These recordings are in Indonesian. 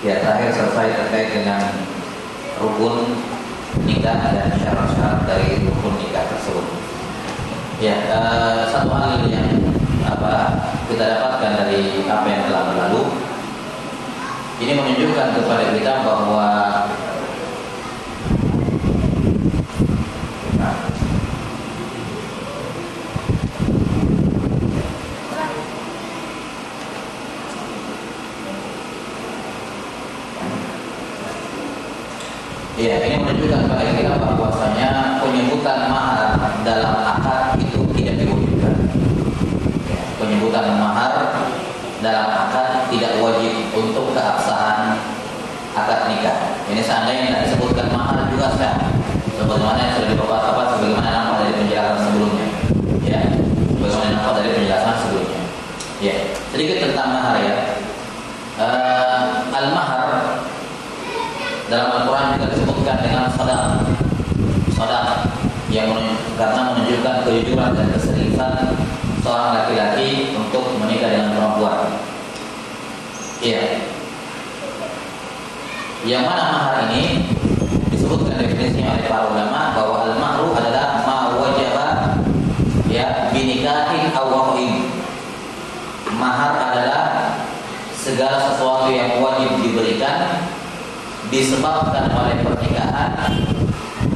Ya, terakhir selesai terkait dengan rukun nikah dan syarat-syarat dari rukun nikah tersebut. Ya, satu hal yang kita dapatkan dari apa yang telah berlalu, ini menunjukkan kepada kita bahwa ini menunjukkan kepada kita bahwasanya penyebutan mahar dalam akad itu tidak diwajibkan. Penyebutan mahar dalam akad tidak wajib untuk keabsahan akad nikah. Ini seandainya tidak disebutkan mahar juga sah, sebagaimana yang sudah dipaparkan, sebagaimana nampak dari penjelasan sebelumnya. Ya, sebagaimana nampak dari penjelasan sebelumnya. Ya, sedikit tentang mahar ya. Al-mahar dalam Al-Quran juga disebutkan dengan sadaq yang karena menunjukkan kejujuran dan keseriusan seorang laki-laki untuk menikah dengan perempuan. Iya. Yang mana mahar ini disebutkan definisinya oleh para ulama bahwa al-mahru adalah ma wajaba ya binikahin aw waqin. Mahar adalah segala sesuatu yang wajib diberikan disebabkan oleh pernikahan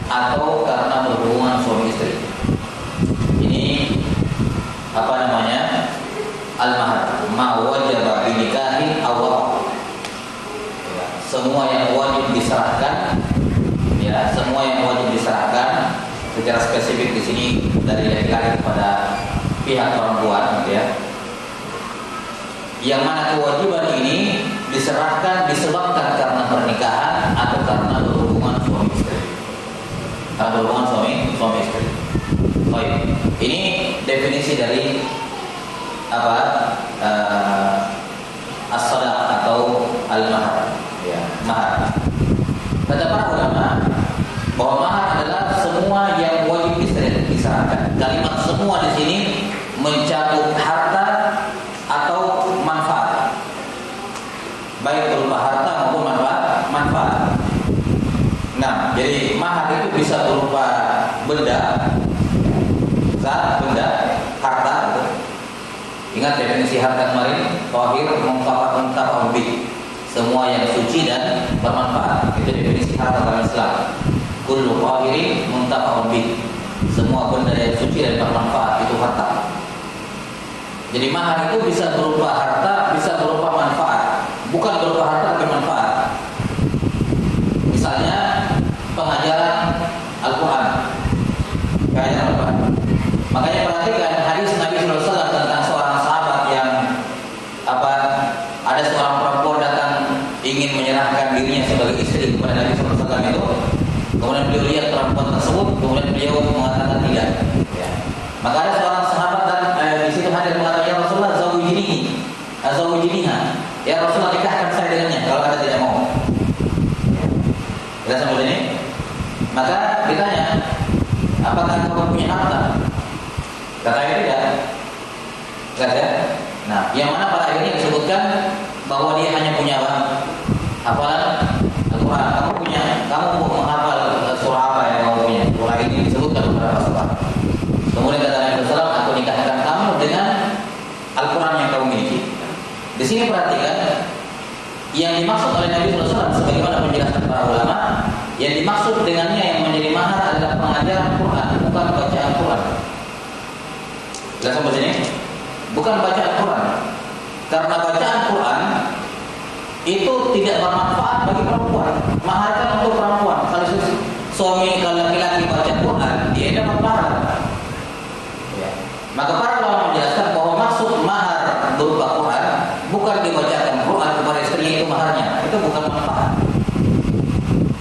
atau karena berhubungan suami istri. Ini al-mahar ma wajaba binikahin aw semua yang wajib diserahkan, ya, semua yang wajib diserahkan secara spesifik di sini dari laki-laki kepada pihak perempuan, ya. Yang mana kewajiban ini diserahkan disebabkan karena pernikahan atau karena berhubungan suami istri. Karena berhubungan suami istri. Baik. Ini definisi dari as-sadaq atau al-mahar. Ya, mahar. Kata para ulama bahwa mahar adalah semua yang wajib diserahkan. Kalimat semua di sini mencakup harta atau manfaat, baik berupa harta maupun manfaat. Nah, jadi mahar itu bisa berupa benda, harta. Gitu. Ingat definisi harta kemarin, thahir, muntafa'un bih. Semua yang suci dan bermanfaat. Itu definisi harta dalam Islam. Kullu thahirin muntafa'un bih. Semua benda yang suci dan bermanfaat itu harta. Jadi mahar itu bisa berupa harta, bisa berupa manfaat. Bukan berupa harta tapi manfaat. Misalnya pengajaran Al-Quran. Makanya perhatikan hadis Nabi SAW tentang seorang sahabat yang ada seorang perempuan datang ingin menyerahkan dirinya sebagai istri kepada Nabi SAW itu. Kemudian beliau lihat perempuan tersebut, kemudian beliau mengatakan tidak. Ya. Maka ada seorang sahabat dan di situ hadir mengatakan, ya Rasulullah, zawwijiniha. Ya Rasulullah, nikahkan saya dengannya kalau Anda tidak mau. Kita sampai sini. Maka ditanya, apakah kamu punya harta? Katanya tidak. Tidak. Nah, yang mana pada akhirnya disebutkan bahwa dia hanya punya hafalan Al-Quran. Kamu menghafal surah apa yang kamu punya? Surah ini disebutkan beberapa surah. Kemudian kata Nabi SAW, aku nikahkan kamu dengan Al-Quran yang kamu miliki. Di sini perhatikan, yang dimaksud oleh Nabi SAW sebagaimana penjelasan para ulama, yang dimaksud dengannya yang menjadi mahar adalah pengajaran Quran, bukan bacaan Quran. Jelas sampai sini? Bukan bacaan Quran. Karena bacaan Quran itu tidak bermanfaat bagi perempuan. Mahar kan untuk perempuan. Kalau laki-laki baca Quran, dia dapat mahar. Ya. Maka para ulama menjelaskan bahwa maksud mahar berupa Quran bukan dibacakan Quran kepada istrinya itu maharnya. Itu bukan manfaat.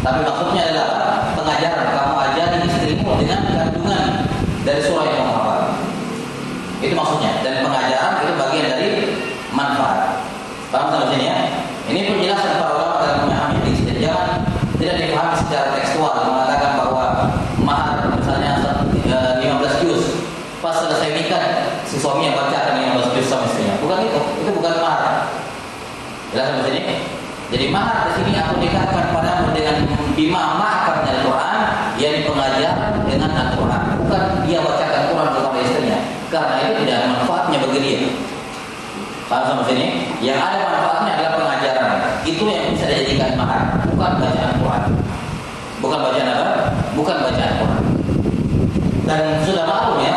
Tapi maksudnya adalah pengajaran, kamu ajari istrimu dengan kandungan dari surah yang kamu hafal. Itu maksudnya. Dan pengajaran itu bagian dari manfaat. Paham sampai sini ya? Ini penjelasan para ulama dalam memahami hadis. Jangan tidak dipahami secara tekstual mengatakan bahwa mahar misalnya 15 juz. Pas selesai nikah si suami yang bacakan 15 juz sama istrinya. Bukan itu bukan mahar. Jelas sampai sini? Jadi mahar di sini aku nikahkan padamu dengan bima ma'akan Al-Quran, yang pengajaran dengan Al-Quran, bukan dia bacakan Quran kepada istrinya, karena itu tidak ada manfaatnya bagi dia. Paham sampai sini? Yang ada manfaatnya adalah pengajaran. Itu yang bisa dijadikan mahar, bukan bacaan Quran. Bukan bacaan apa? Bukan bacaan Quran. Dan sudah maklum ya,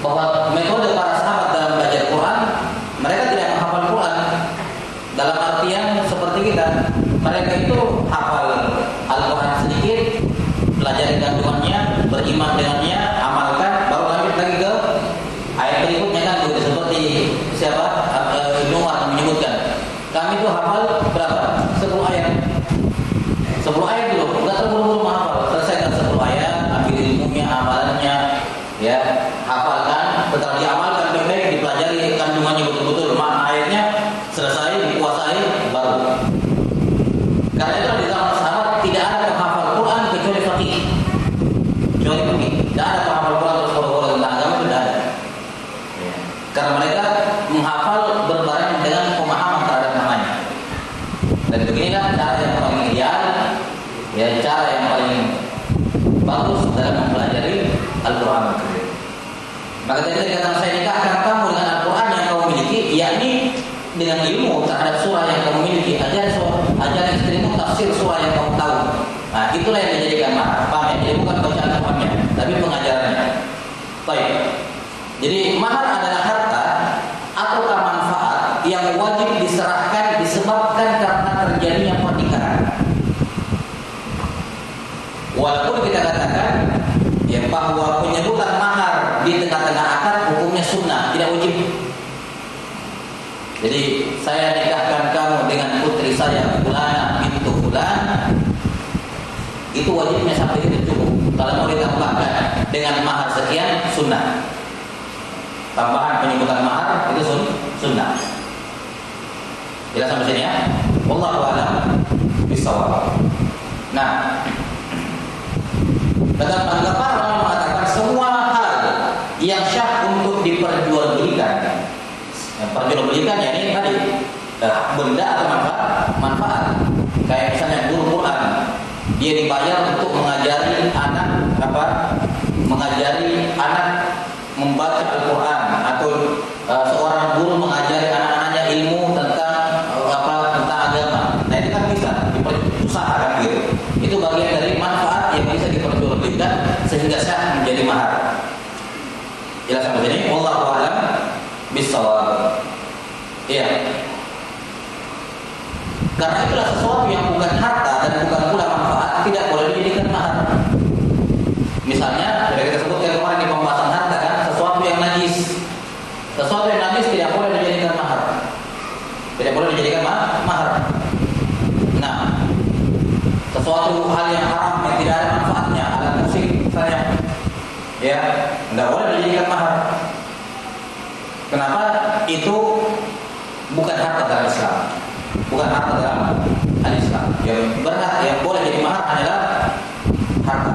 bahwa metode para sahabat dalam belajar Quran, mereka tidak menghafal Quran. Dalam artian seperti kita, mereka itu hafal Al-Quran sedikit, pelajari kandungannya, beriman dengannya, amalkan, baru lanjut lagi ke ayat berikutnya kan begitu. Seperti siapa? Ibnu Umar menyebutkan, kami itu hafal berapa? 10 ayat. 10 ayat dulu, enggak terburu-buru menghafal. Selesaikan 10 ayat, ambil ilmunya, amalannya, ya, hafalkan, setelah diamalkan baik-baik, dipelajari kandungannya betul-betul, makna ayatnya selesai, dikuasai, baru. Karena itu di zaman sahabat tidak ada penghafal Quran kecuali faqih. Kecuali faqih. Tidak ada penghafal Quran terus bodoh-bodoh tentang agama, tidak ada. Ya. Karena mereka menghafal berbarengan dengan pemahaman terhadap namanya. Dan beginilah cara yang paling ideal, ya, cara yang paling bagus dalam mempelajari Al-Quran. Maka tadi kata saya nikahkan kamu dengan Al-Quran yang kamu miliki, yakni dengan ilmu terhadap surah yang kamu miliki. Ajar istrimu tafsir surah yang kamu tahu. Nah, itulah yang dijadikan mahar. Paham ya? Jadi bukan bacaan Qurannya, tapi pengajarannya. Baik. Jadi mahar adalah harta atau manfaat yang wajib diserahkan disebabkan karena terjadinya pernikahan. Walaupun kita katakan ya bahwa penyebutan mahar di tengah-tengah akad hukumnya sunnah, tidak wajib. Jadi saya nikahkan kamu dengan putri saya Fulana bintu Fulan, itu wajibnya sampai itu cukup. Kalau mau ditambahkan dengan mahar sekian, sunnah. Tambahan penyebutan mahar itu sunnah. Jelas sampai sini ya? Wallahu a'lam bishawab. Nah, dalam anggapan orang mengatakan semua hal yang syah untuk diperjualbelikan. Yang perjualbelikan ya ini tadi benda atau manfaat. Kayak misalnya guru Quran, dia dibayar untuk mengajari anak membaca Al-Quran, atau seorang guru mengajari anak-anaknya ilmu tentang agama. Nah itu kan bisa diusahakan gitu. Itu bagian dari manfaat yang bisa diperjualbelikan sehingga sah menjadi mahar. Jelas sampai sini? Wallahu a'lam bishawab. Iya. Karena itulah sesuatu yang bukan harta dan bukan pula manfaat tidak boleh dijadikan mahar. Misalnya, sudah kita sebutkan kemarin di pembahasan harta kan, sesuatu yang najis. Sesuatu yang najis tidak boleh dijadikan mahar. Tidak boleh dijadikan mahar. Nah, sesuatu hal yang haram yang tidak ada manfaatnya, alat musik misalnya, ya, tidak boleh dijadikan mahar. Kenapa? Itu bukan harta dalam Islam, bukan harta dalam Islam. Yang berhak, yang boleh jadi mahar adalah harta.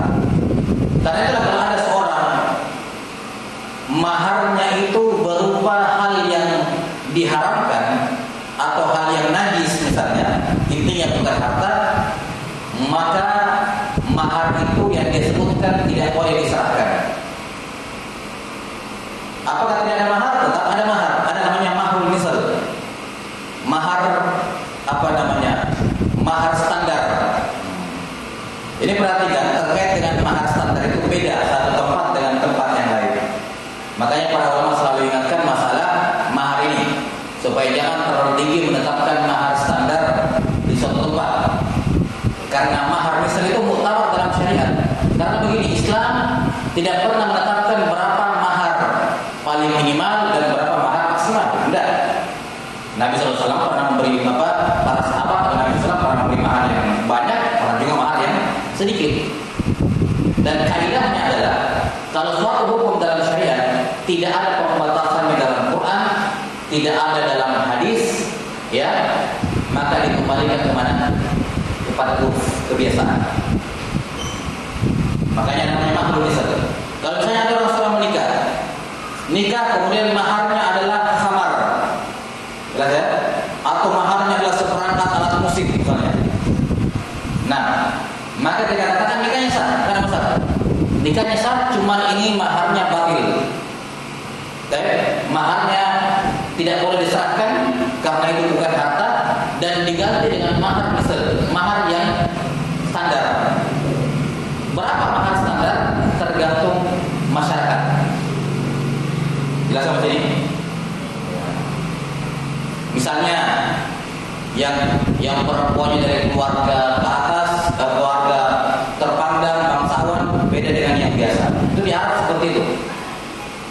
Karena itulah kalau ada seorang maharnya itu berupa hal yang diharamkan atau hal yang najis misalnya, intinya bukan harta, maka mahar itu yang disebutkan tidak boleh diserahkan. Apakah tidak ada mahar? Tetap ada mahar. Ada namanya mahrul misal. Mahar mahar standar. Ini perhatikan, terkait dengan mahar standar itu beda satu tempat dengan tempat yang lain. Makanya para ulama selalu ingatkan masalah mahar ini, supaya jangan terlalu tinggi menetapkan mahar standar di suatu tempat. Karena mahar misal itu muktabar dalam syariat. Karena begini, Islam tidak pernah menetapkan berapa mahar paling minimal dan berapa mahar maksimal. Tidak. Nabi SAW pernah memberi para sahabat, Nabi SAW pernah memberi mahar yang banyak, pernah juga mahar yang sedikit. Dan kaidahnya adalah kalau suatu hukum dalam syariat tidak ada pembatasan di dalam Quran, tidak ada dalam hadis, ya, maka dikembalikan kemana? Kepada kebiasaan. Makanya namanya mahrul misal. Kalau misalnya ada orang sedang nikah kemudian maharnya adalah khamar, jelas ya? Atau maharnya adalah seperangkat alat maka dikatakan nikahnya sah. Karena masalah nikahnya sah, cuman ini maharnya batil. Maharnya tidak boleh diserahkan karena itu bukan harta, dan diganti dengan mahar misal, mahar yang standar. Berapa mahar standar? Tergantung masyarakat. Jelas sampai sini? Misalnya yang perempuannya dari keluarga ke atas, keluarga terpandang, bangsawan, beda dengan yang biasa. Itu di Arab seperti itu.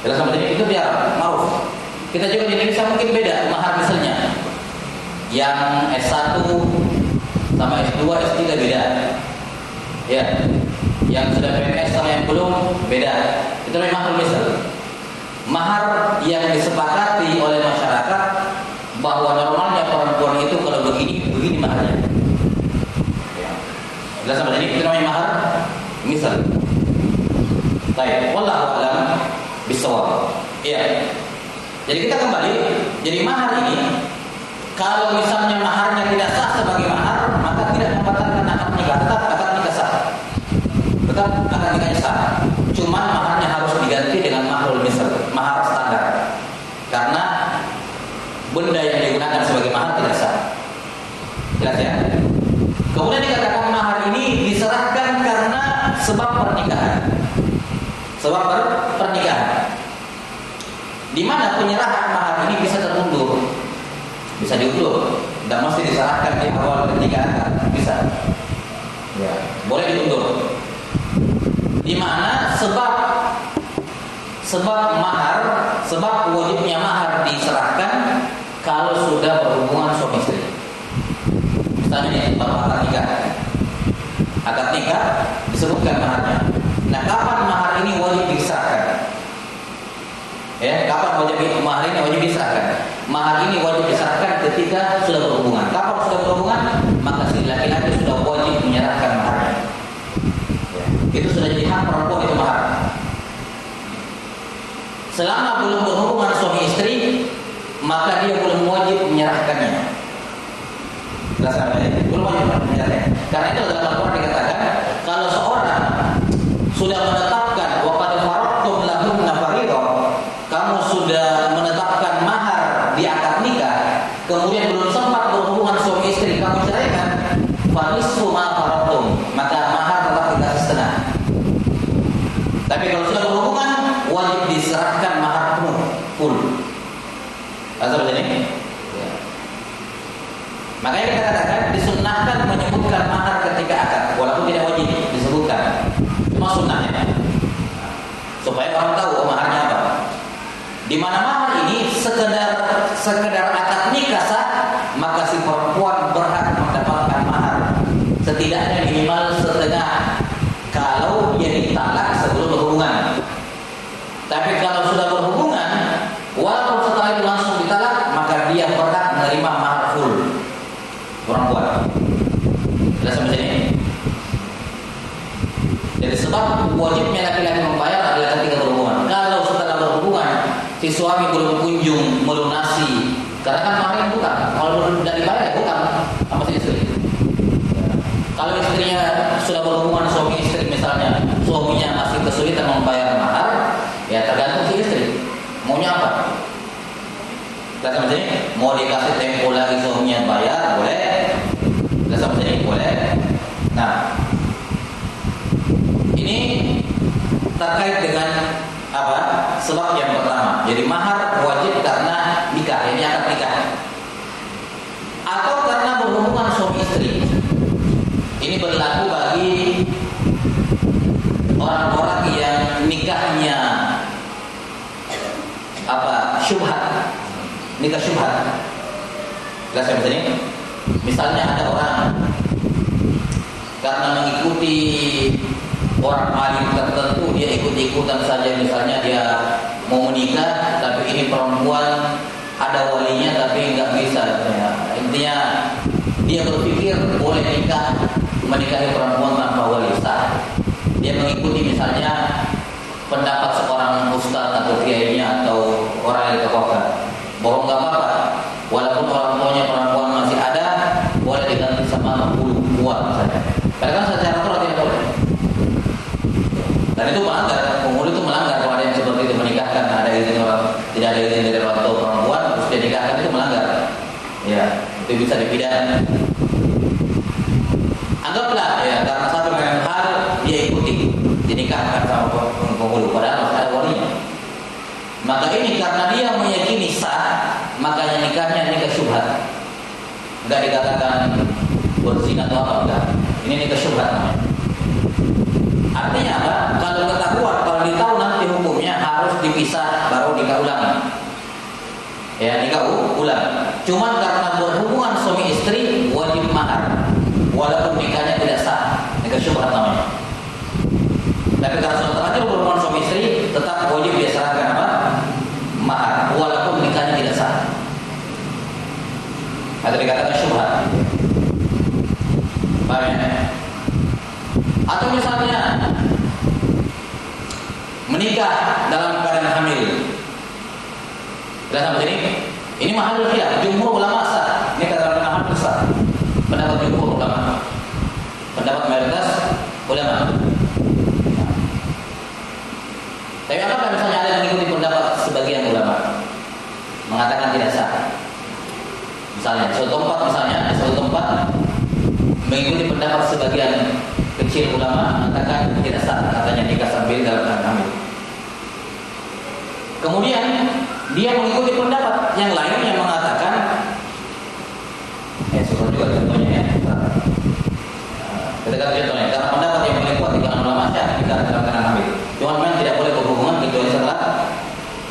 Jelas sampai sini? Itu di Arab, ma'ruf. Kita juga di Indonesia mungkin beda mahar misalnya. Yang S1 sama S2, S3 beda. Ya. Yang sudah PNS sama yang belum beda. Itu memang misal. Mahar yang disepakati oleh masyarakat bahwa normalnya perempuan itu kalau begini maharnya. Ya. Jelas sampai ini, itu namanya mahar misal. Baik, wallahu a'lam bishawab. Iya. Jadi kita kembali, jadi mahar ini kalau misalnya maharnya tidak sah sebagai mahar, maka tidak membatalkan akad nikah, tetap akad nikah sah. Tetap akad nikahnya sah. Cuma maharnya harus diganti dengan mahrul misal, mahar standar. Karena benda yang digunakan sebagai mahar tidak sah. Jelas ya? Kemudian dikatakan mahar ini diserahkan karena sebab pernikahan. Sebab pernikahan. Di mana penyerahan mahar ini bisa terundur. Bisa diundur. Tidak mesti diserahkan di awal pernikahan. Bisa. Ya, boleh diundur. Di mana sebab mahar, sebab wajibnya mahar diserahkan kalau sudah berhubungan suami istri. Misalnya ini baru akad nikah. Akad nikah disebutkan maharnya. Nah, kapan mahar ini wajib diserahkan? Ya, kapan mahar ini wajib diserahkan? Mahar ini wajib diserahkan ketika sudah berhubungan. Kapan sudah berhubungan? Maka si laki-laki sudah wajib menyerahkan maharnya. Ya, itu sudah jadi hak perempuan itu mahar. Selama belum berhubungan suami istri, maka dia belum wajib menyerahkannya. Jelas kan? Belum wajib menyerahkannya. Karena itu dalam Al-Quran dikatakan, kalau seorang sudah menetapkan waqad faradtum lahunna fariidhah, kamu sudah menetapkan mahar di akad nikah, kemudian belum sempat berhubungan suami istri, kamu ceraikan, fa nisfu ma faradtum, maka mahar tetap dikasih setengah. Tapi kalau sudah berhubungan, wajib diserahkan mahar penuh, full. Asal begini. Ya. Makanya kita katakan disunnahkan menyebutkan mahar ketika akad, walaupun tidak wajib disebutkan. Cuma sunnahnya. Supaya orang tahu maharnya apa. Di mana mahar ini sekedar akad nikah sah, maka si perempuan berhak mendapatkan mahar setidaknya minimal setengah kalau dia ditalak sebelum berhubungan. Tapi kalau sudah berhubungan, walaupun setelah itu langsung ditalak, maka dia berhak menerima mahar full perempuan. Sudah sampai sini. Jadi sebab wajibnya laki-laki membayar adalah ketika berhubungan. Kalau setelah berhubungan si suami belum kunjung melunasi, karena kan mahar bukan, kalau belum tidak dibayar ya bukan sama si istri. Kalau istrinya sudah berhubungan suami istri misalnya, suaminya masih kesulitan membayar mahar, ya tergantung si istri maunya apa. Kita sama sini mau dikasih tempo lagi suaminya bayar boleh, kita sama sini boleh. Nah, ini terkait dengan apa? Sebab yang pertama. Jadi mahar wajib karena nikah, ini akad nikah. Atau karena berhubungan suami istri. Ini berlaku bagi orang-orang yang nikahnya apa? Syubhat. Nikah syubhat. Jelas ya ini? Misalnya ada orang karena mengikuti orang alim tertentu, dia ikut-ikutan saja. Misalnya dia mau menikah, tapi ini perempuan ada walinya tapi nggak bisa. Ya. Intinya dia berpikir boleh menikahi perempuan tanpa wali sah. Dia mengikuti misalnya pendapat seorang ustaz atau kiainya atau orang yang ditokohkan. Bahwa nggak apa-apa, walaupun orang tuanya perempuan masih ada, boleh diganti sama 60 buah misalnya. Karena kan secara aturan Dan itu melanggar, penghulu itu melanggar kalau ada yang seperti itu menikahkan ada izin orang, tidak ada izin dari orang tua perempuan terus dia nikahkan itu melanggar. Ya, itu bisa dipidana. Anggaplah ya karena satu dengan hal dia ikuti dinikahkan sama penghulu padahal masih ada walinya. Maka ini karena dia meyakini sah, makanya nikahnya nikah syubhat. Enggak dikatakan berzina atau apa enggak. Ini nikah syubhat namanya. Artinya apa? Kalau ketahuan, kalau ditahu nanti hukumnya harus dipisah baru nikah ulang. Ya nikah ulang. Cuman karena berhubungan suami istri wajib mahar, walaupun nikahnya tidak sah, nikah syubhat namanya. Tapi kalau sudah terlanjur berhubungan suami istri, tetap wajib dia serahkan apa? Mahar, walaupun nikahnya tidak sah. Atau dikatakan syubhat. Paham ya? Atau misalnya menikah dalam keadaan hamil. Sudah sampai sini? Ini mahal khilaf. Jumhur ulama sah. Nikah dalam keadaan hamil sah. Pendapat jumhur ulama. Pendapat mayoritas ulama. Tapi apa misalnya ada yang mengikuti pendapat sebagian ulama mengatakan tidak sah. Misalnya suatu tempat mengikuti pendapat sebagian kecil ulama mengatakan tidak sah, katanya nikah sambil dalam keadaan hamil. Kemudian dia mengikuti pendapat yang lain yang mengatakan susah juga contohnya ya. Kita kata contohnya karena pendapat yang paling kuat di kalangan ulama syah nikah dalam keadaan hamil. Cuma memang tidak boleh berhubungan kecuali setelah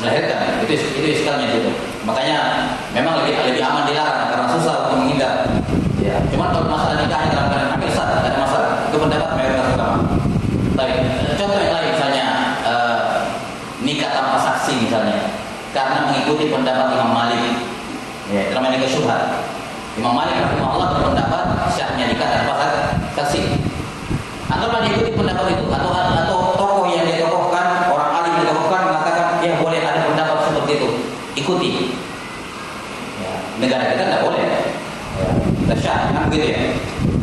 melahirkan. Itu iskalnya itu. Makanya memang lebih aman dilarang karena susah untuk menghindar. Ya, cuma kalau masalah nikahnya dalam keadaan hamil sah, tidak ada masalah. Itu pendapat mayoritas ulama. Tapi contoh yang lain misalnya nikah tanpa saksi misalnya, karena mengikuti pendapat Imam Malik. Ya, namanya nikah syubhat. Imam Malik rahimahullah berpendapat syahnya nikah tanpa saksi. Anggaplah diikuti pendapat itu atau tokoh yang ditokohkan, orang alim yang ditokohkan mengatakan ya boleh ada pendapat seperti itu. Ikuti. Ya, negara kita tidak boleh. Ya, syah kan begitu ya.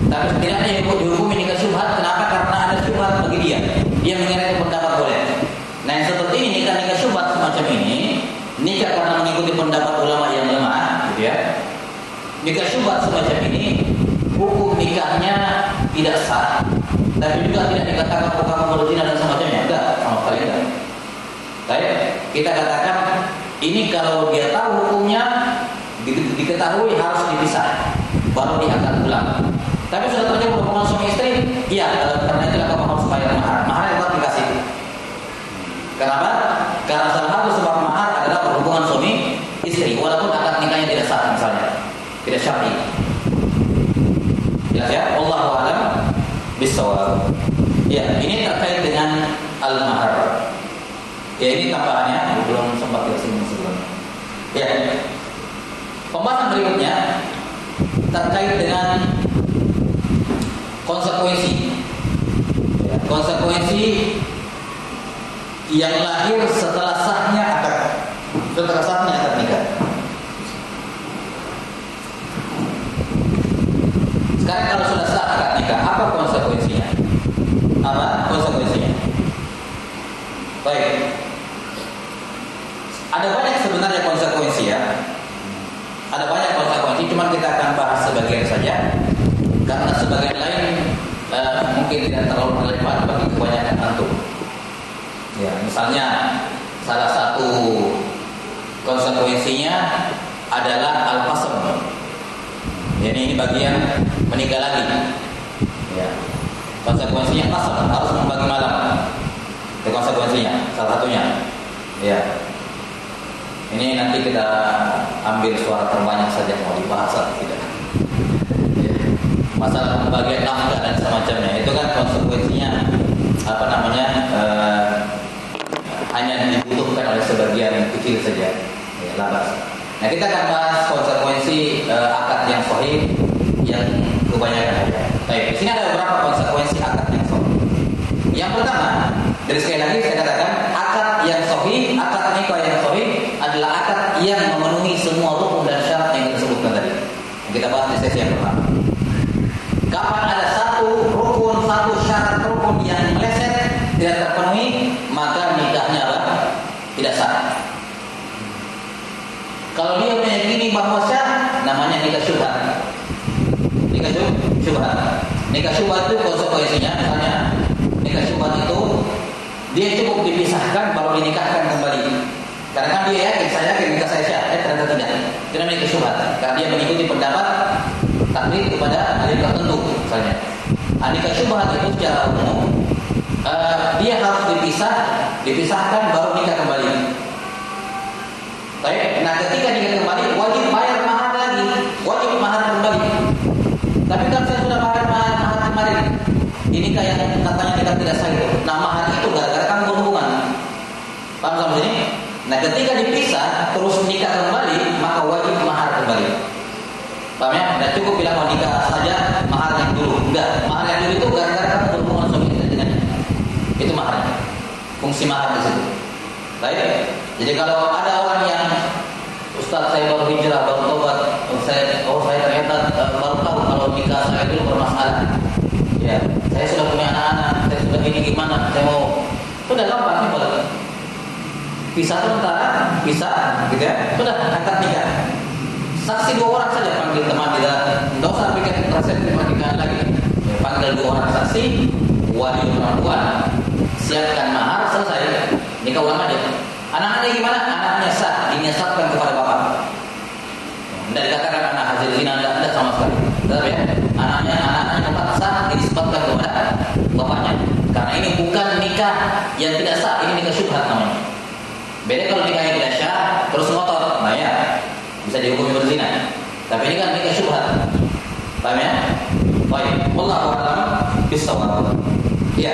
Tapi setidaknya yang dihukumi nikah syubhat. Kenapa? Karena ada syubhat bagi dia. Dia mengira itu pendapat boleh. Nah yang seperti ini nikah syubhat semacam ini, nikah karena mengikuti pendapat ulama yang lemah, gitu ya. Nikah syubhat semacam ini, hukum nikahnya tidak sah. Tapi juga tidak dikatakan hukum berzina dan semacamnya. Enggak, sama sekali enggak. Baik, kita katakan ini kalau dia tahu hukumnya diketahui harus dipisah, baru diangkat ulang. Tapi sudah terjadi hubungan suami istri, iya, karena itu kamu harus bayar mahar. Mahar tetap dikasih. Kenapa? Karena salah satu sebab mahar adalah berhubungan suami istri, walaupun akad nikahnya tidak sah misalnya, tidak syar'i. Jelas ya? Wallahu a'lam bishawab. Ya, ini terkait dengan al-mahar. Ya, ini tambahannya, belum sempat kita singgung sebelumnya. Ya. Pembahasan berikutnya terkait dengan konsekuensi. Ya, konsekuensi yang lahir setelah sahnya akad nikah. Sekarang kalau sudah sah akad nikah, apa konsekuensinya? Baik. Ada banyak sebenarnya konsekuensi ya. Ada banyak konsekuensi, cuma kita akan bahas sebagian saja. Karena sebagian lain mungkin tidak terlalu relevan bagi kebanyakan antum. Ya, misalnya salah satu konsekuensinya adalah al-fasl. Jadi ini bagian menikah lagi. Ya. Konsekuensinya fasl, harus membagi malam. Itu konsekuensinya, salah satunya. Ya. Ini nanti kita ambil suara terbanyak saja mau dibahas atau tidak. Ya. Masalah pembagian nafkah dan semacamnya itu kan konsekuensinya hanya dibutuhkan oleh sebagian kecil saja. Ya, labas. Nah, kita akan bahas konsekuensi akad yang sahih yang kebanyakan ada. Baik, di sini ada beberapa konsekuensi akad yang sahih. Yang pertama, dari sekali lagi saya katakan akad yang sahih, akad nikah yang sahih adalah akad yang memenuhi semua rukun dan syarat yang kita sebutkan tadi. Kita bahas di sesi yang pertama. Kapan ada satu rukun, satu syarat rukun yang meleset tidak terpenuhi, nikah syubhat. Nikah syubhat itu konsekuensinya, misalnya nikah syubhat itu dia cukup dipisahkan baru dinikahkan kembali. Karena kan dia yakin, saya yakin nikah saya syah, ternyata tidak. Itu namanya nikah syubhat. Karena dia mengikuti pendapat taklid kepada ahli tertentu, misalnya. Nikah syubhat itu secara umum dia harus dipisahkan baru nikah kembali. Baik, nah ketika nikah kembali wajib bayar mahar lagi, wajib mahar kembali. Tapi kan saya sudah bayar mahar kemarin. Ini kayak katanya nikah tidak sah itu. Nah mahar itu gara-gara kamu berhubungan. Paham sampai sini? Nah ketika dipisah terus nikah kembali maka wajib mahar kembali. Paham ya? Tidak cukup bilang mau nikah saja mahar yang dulu. Enggak, mahar yang dulu itu gara-gara kamu berhubungan suami istri dengannya. Itu maharnya. Fungsi mahar di situ. Baik. Jadi kalau ada orang yang Ustaz saya baru hijrah, baru tobat, saya ternyata baru tahu kalau nikah saya itu bermasalah. Ya, saya sudah punya anak-anak, saya sudah ini gimana, saya mau, sudah gampang nih boleh. Pisah sementara, pisah, gitu ya, sudah angkat nikah. Saksi 2 orang saja panggil teman kita, nggak usah bikin resepsi pernikahan lagi. Ya, panggil 2 orang saksi, wali perempuan, siapkan mahar, selesai, nikah ulang aja. Anak-anaknya gimana? Anaknya sah, dinyesatkan kepada bapak. Tidak dikatakan anak hasil zina, tidak sama sekali. Tapi ya, anaknya sah disebutkan kepada bapaknya. Karena ini bukan nikah yang tidak sah, ini nikah syubhat namanya. Beda kalau nikahnya tidak sah, terus ngotot, nah ya bisa dihukumi berzina. Tapi ini kan nikah syubhat. Paham ya? Baik, wallahu a'lam bishawab. Ya,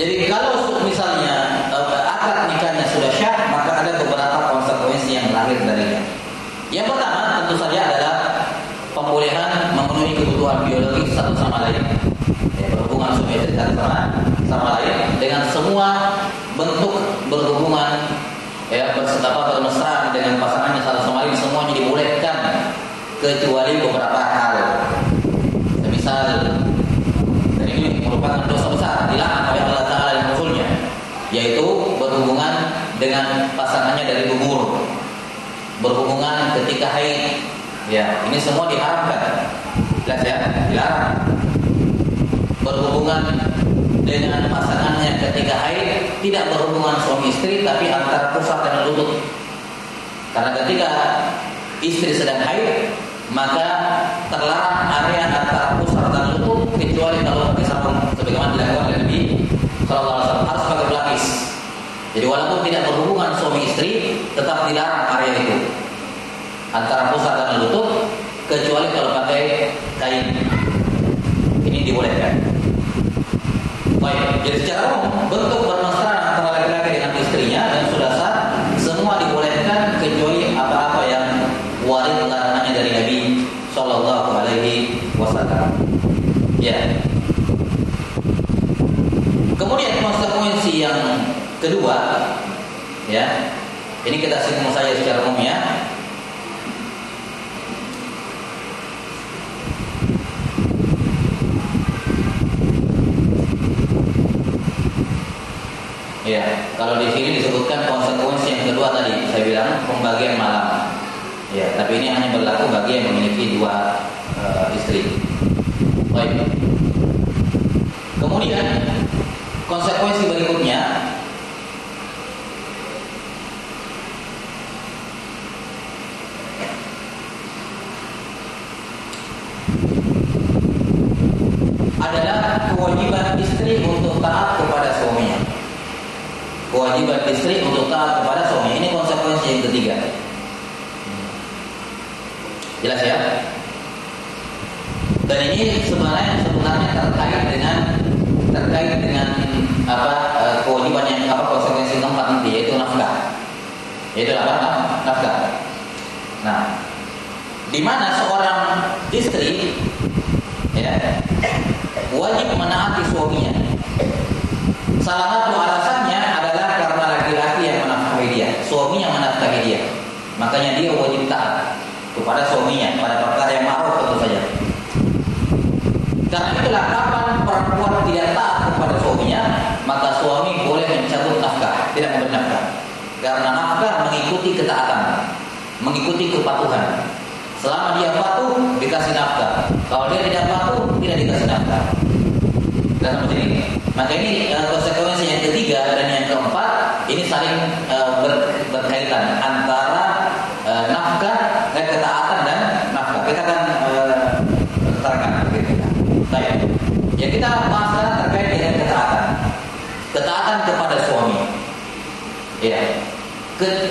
jadi kalau misalnya akad nikahnya sudah syah, maka ada beberapa konsekuensi yang lahir darinya. Yang pertama tentu saja adalah pembolehan memenuhi kebutuhan biologis satu sama lain. Ya, berhubungan suami istri satu sama lain dengan semua bentuk berhubungan, ya bermesraan dengan pasangannya satu sama lain, semuanya dibolehkan kecuali beberapa hal. Misal, dan ini merupakan dosa besar dilarang oleh Allah Ta'ala dan Rasulnya, yaitu berhubungan dengan pasangannya dari dubur, berhubungan ketika haid. Ya, ini semua diharamkan. Jelas ya, dilarang. Berhubungan dengan pasangannya ketika haid, tidak berhubungan suami istri tapi antara pusat dan lutut. Karena ketika istri sedang haid, maka terlarang area antara pusar dan lutut kecuali kalau pakai sarung, sebagaimana dilakukan oleh Nabi Sallallahu Alaihi Wasallam, harus pakai pelapis. Jadi walaupun tidak berhubungan suami istri, tetap dilarang area itu antara pusar dan lutut, kecuali kalau pakai kain. Ini dibolehkan. Baik, jadi secara umum bentuk bermesraan antara laki-laki dengan istrinya dan sudah sah, semua dibolehkan kecuali apa-apa yang warid larangannya dari Nabi Sallallahu Alaihi Wasallam. Ya. Kemudian konsekuensi yang kedua, ya, ini kita singgung saja secara umum ya. Ya, kalau di sini disebutkan konsekuensi yang kedua tadi, saya bilang pembagian malam. Ya, tapi ini hanya berlaku bagi yang memiliki 2 istri. Baik. Kemudian konsekuensi berikutnya adalah kewajiban istri untuk taat kepada suaminya. Kewajiban istri untuk taat kepada suami. Ini konsekuensi yang ketiga. Jelas ya? Dan ini sebenarnya terkait dengan kewajiban yang konsekuensi keempat nanti, yaitu nafkah. Yaitu nafkah. Nah, di mana seorang istri ya wajib menaati suaminya. Salah satu alasannya adalah karena laki-laki yang menafkahi dia, suami yang menafkahi dia. Makanya dia wajib taat kepada suaminya pada perkara yang ma'ruf tentu saja. Karena itulah kapan perempuan tidak taat kepada suaminya, maka suami boleh mencabut nafkah, tidak memberi nafkah. Karena nafkah mengikuti ketaatan, mengikuti kepatuhan. Selama dia patuh, dikasih nafkah. Kalau dia tidak patuh, tidak dikasih nafkah. Dan seperti ini. Maka ini konsekuensi yang ketiga dan yang keempat, ini saling berkaitan antara nafkah dan ketaatan dan nafkah. Kita akan terangkan begitu. Baik. Ya, kita bahas sekarang terkait dengan ketaatan. Ketaatan kepada suami. Ya.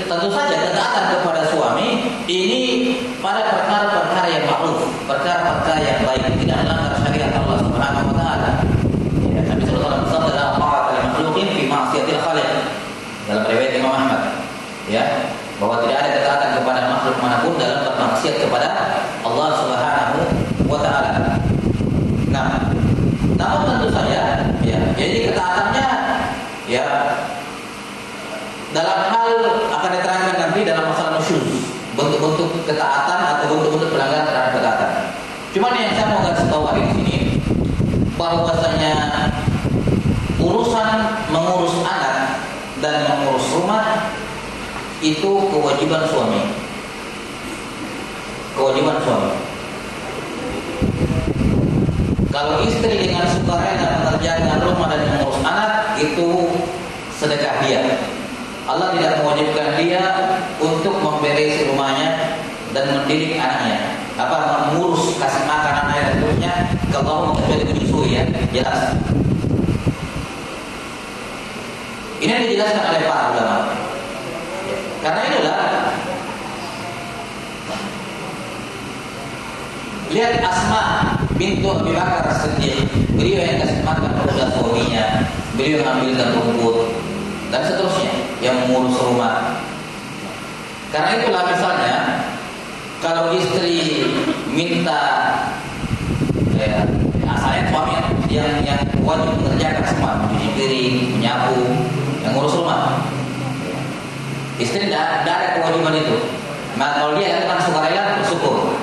Tentu saja ketaatan kepada suami ini pada perkara-perkara yang ma'ruf, perkara-perkara yang baik, tidak melanggar syariat Allah Subhanahu wa taala. Ya, Nabi sallallahu alaihi wasallam bersabda, "Ta'atul makhluqin fi ma'siyatil khaliq." Dalam riwayat Imam Ahmad, ya, bahwa tidak ada ketaatan kepada makhluk manapun dalam bermaksiat kepada Allah Subhanahu wa taala. Nah, namun tentu saja, ya, jadi ketaatannya, ya, dalam hal akan diterangkan nanti dalam masalah nusyuz, bentuk-bentuk ketaatan atau bentuk-bentuk pelanggaran terhadap ketaatan. Cuman yang saya mau garis bawahi di sini, bahwasanya urusan mengurus anak dan mengurus rumah itu kewajiban suami. Kewajiban suami. Kalau istri dengan sukarela mengerjakan rumah dan mengurus anak, itu sedekah dia. Allah tidak mewajibkan dia untuk memberesi rumahnya dan mendidik anaknya, mengurus, kasih makan anaknya dan seterusnya. Kalau kecuali menyusui, ya, jelas. Ini yang dijelaskan oleh para ulama. Karena itulah, lihat Asma bintu Abi Bakar As-Siddiq, beliau yang kasih makan kepada suaminya, beliau yang ambilkan rumput dan seterusnya, yang mengurus rumah. Karena itulah misalnya kalau istri minta, ya, asalnya suami yang wajib mengerjakan semua, mencuci piring, menyapu, yang ngurus rumah. Istri tidak ada kewajiban itu. Maka kalau dia lakukan sukarela, bersyukur.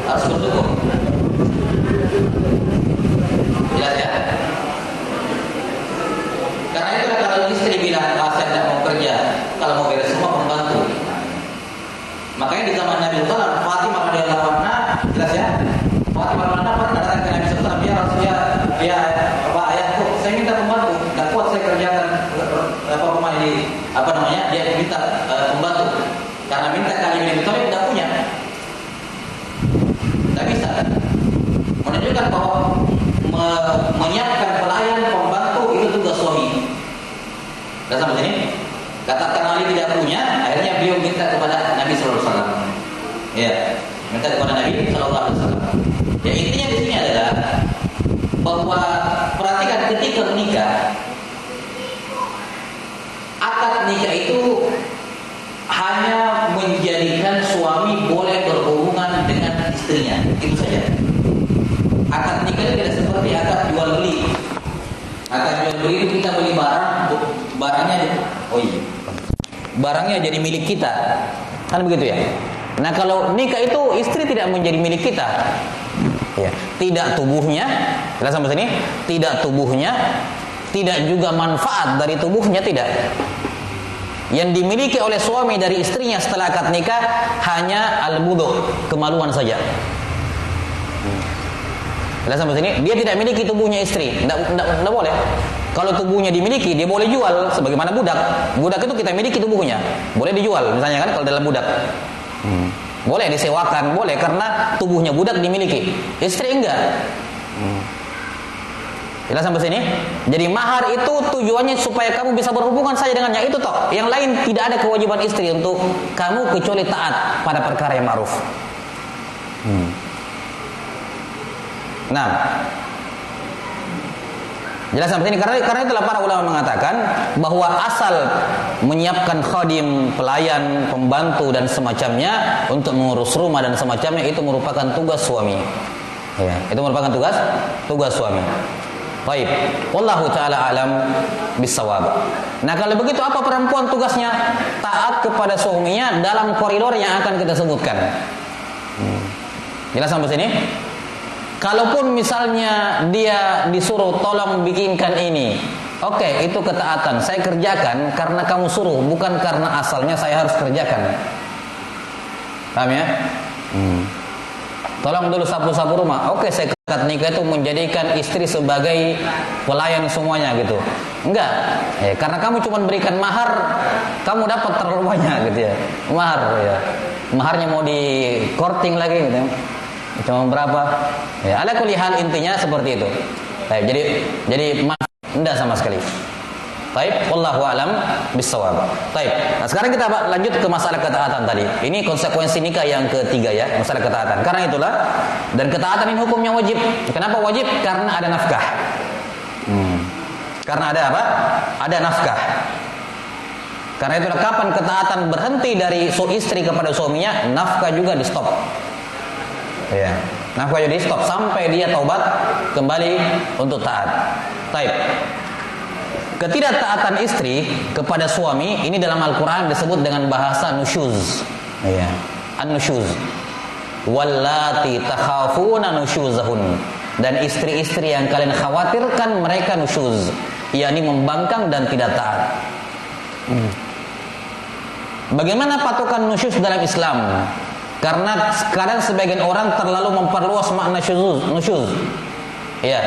Harus bersyukur. Jelas ya? Karena itu kalau istri bilang, saya tidak mau kerja, kalau mau beres semua pembantu. Makanya di zaman Nabi Muhammad, Fatimah radhiyallahu anha, jelas ya? Fatimah radhiyallahu anha datang ke Nabi sallallahu alaihi wasallam, dia ayahku, saya minta pembantu, tidak kuat saya kerjakan rumah ini, dia minta pembantu. Karena minta kali ini betul tidak punya. Tidak bisa. Menunjukkan bahwa menyiapkan pelayan pembantu itu tugas suami. Dan sampai sini, katakan Ali tidak punya, akhirnya beliau minta kepada Nabi Sallallahu Alaihi Wasallam. Ya, minta kepada Nabi Sallallahu Alaihi Wasallam. Ya, intinya di sini adalah bahwa perhatikan ketika menikah, akad nikah itu hanya menjadikan suami boleh berhubungan dengan istrinya, itu saja. Akad nikah tidak seperti akad jual beli. Akad jual beli itu kita beli barangnya jadi milik kita, kan begitu ya. Nah kalau nikah itu istri tidak menjadi milik kita, ya. Tidak tubuhnya, kita sampai sini, tidak tubuhnya, tidak juga manfaat dari tubuhnya, tidak. Yang dimiliki oleh suami dari istrinya setelah akad nikah hanya al-budu, kemaluan saja. Kita sampai sini, dia tidak miliki tubuhnya istri, tidak boleh. Kalau tubuhnya dimiliki, dia boleh jual, sebagaimana budak. Budak itu kita miliki tubuhnya, boleh dijual, misalnya kan kalau dalam budak. Boleh disewakan, boleh karena tubuhnya budak dimiliki. Istri enggak. Kita sampai sini. Jadi mahar itu tujuannya supaya kamu bisa berhubungan saja dengannya, itu toh. Yang lain tidak ada kewajiban istri untuk kamu kecuali taat pada perkara yang ma'ruf. Nah, jelas sampai sini. Karena itulah para ulama mengatakan bahwa asal menyiapkan khadim, pelayan, pembantu dan semacamnya untuk mengurus rumah dan semacamnya itu merupakan tugas suami. Ya, itu merupakan tugas suami. Baik, wallahu taala alam bisawab. Nah, kalau begitu apa perempuan tugasnya? Taat kepada suaminya dalam koridor yang akan kita sebutkan. Jelas sampai sini? Kalaupun misalnya dia disuruh tolong bikinkan ini, oke, itu ketaatan. Saya kerjakan karena kamu suruh, bukan karena asalnya saya harus kerjakan. Paham ya? Tolong dulu sapu-sapu rumah. Oke, saya akad nikah itu menjadikan istri sebagai pelayan semuanya gitu. Enggak. Karena kamu cuma berikan mahar, kamu dapat terlalu banyak gitu ya. Mahar ya. Maharnya mau di courting lagi gitu. Cuma berapa? Ya, ala kulli hal intinya seperti itu. Baik, jadi enggak sama sekali. Baik, wallahu a'lam bissawab. Baik. Nah, sekarang kita lanjut ke masalah ketaatan tadi. Ini konsekuensi nikah yang ketiga ya, masalah ketaatan. Karena itulah dan ketaatan ini hukumnya wajib. Kenapa wajib? Karena ada nafkah. Karena ada apa? Ada nafkah. Karena itulah kapan ketaatan berhenti dari istri kepada suaminya, nafkah juga di stop. Ya. Nafkah juga di stop sampai dia taubat kembali untuk taat. Baik. Ketidaktaatan istri kepada suami ini dalam Al-Quran disebut dengan bahasa nusyuz. Ya. An-nusyuz. Wallati takhafuna nusyuzahun. Dan istri-istri yang kalian khawatirkan mereka nusyuz, yakni membangkang dan tidak taat. Bagaimana patokan nusyuz dalam Islam? Karena kadang sebagian orang terlalu memperluas makna nusyuz. Ya.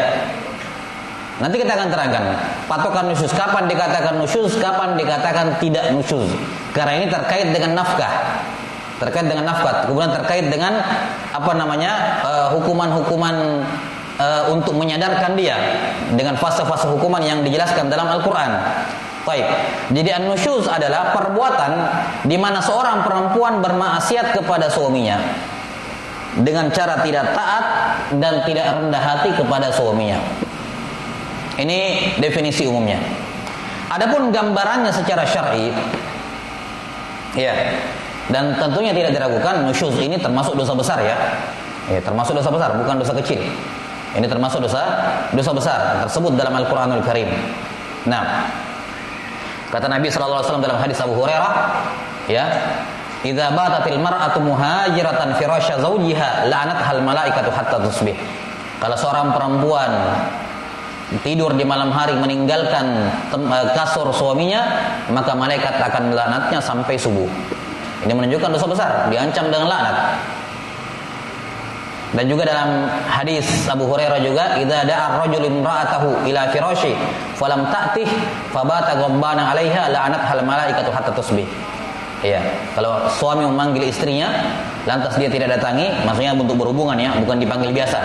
Nanti kita akan terangkan patokan nusyuz, kapan dikatakan nusyuz, kapan dikatakan tidak nusyuz. Karena ini terkait dengan nafkah. Terkait dengan nafkah, kemudian terkait dengan hukuman-hukuman untuk menyadarkan dia dengan fase-fase hukuman yang dijelaskan dalam Al-Qur'an. Baik. Jadi an-nusyuz adalah perbuatan di mana seorang perempuan bermaksiat kepada suaminya dengan cara tidak taat dan tidak rendah hati kepada suaminya. Ini definisi umumnya. Adapun gambarannya secara syar'i, ya, dan tentunya tidak diragukan nusyuz ini termasuk dosa besar ya. Ya, termasuk dosa besar, bukan dosa kecil. Ini termasuk dosa besar tersebut dalam Al-Qur'anul Karim. Nah, kata Nabi sallallahu alaihi wasallam dalam hadis Abu Hurairah, ya, "Idza batatil mar'atu muhajiratan firasya zawjiha la'anathal malaikatu hatta tusbih." Kalau seorang perempuan tidur di malam hari meninggalkan kasur suaminya, maka malaikat akan melaknatnya sampai subuh. Ini menunjukkan dosa besar, diancam dengan laknat. Dan juga dalam hadis Abu Hurairah juga, idza da'a ar-rajulu imra'atahu ila firashi falam ta'tih fabata ghabbana 'alaiha la'anathal malaikatu hatta tusbih. Ya, kalau suami memanggil istrinya lantas dia tidak datangi, maksudnya untuk berhubungan ya, bukan dipanggil biasa.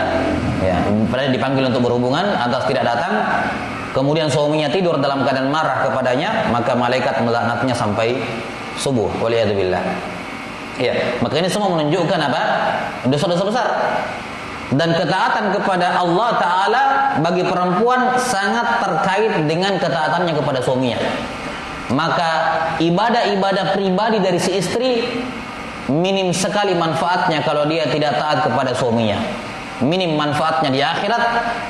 Ya, padahal dipanggil untuk berhubungan, lantas tidak datang, kemudian suaminya tidur dalam keadaan marah kepadanya, maka malaikat melaknatnya sampai subuh. Waliyadzubillah. Ya, maka ini semua menunjukkan apa? Dosa-dosa besar. Dan ketaatan kepada Allah Ta'ala bagi perempuan sangat terkait dengan ketaatannya kepada suaminya. Maka ibadah-ibadah pribadi dari si istri minim sekali manfaatnya kalau dia tidak taat kepada suaminya. Minim manfaatnya di akhirat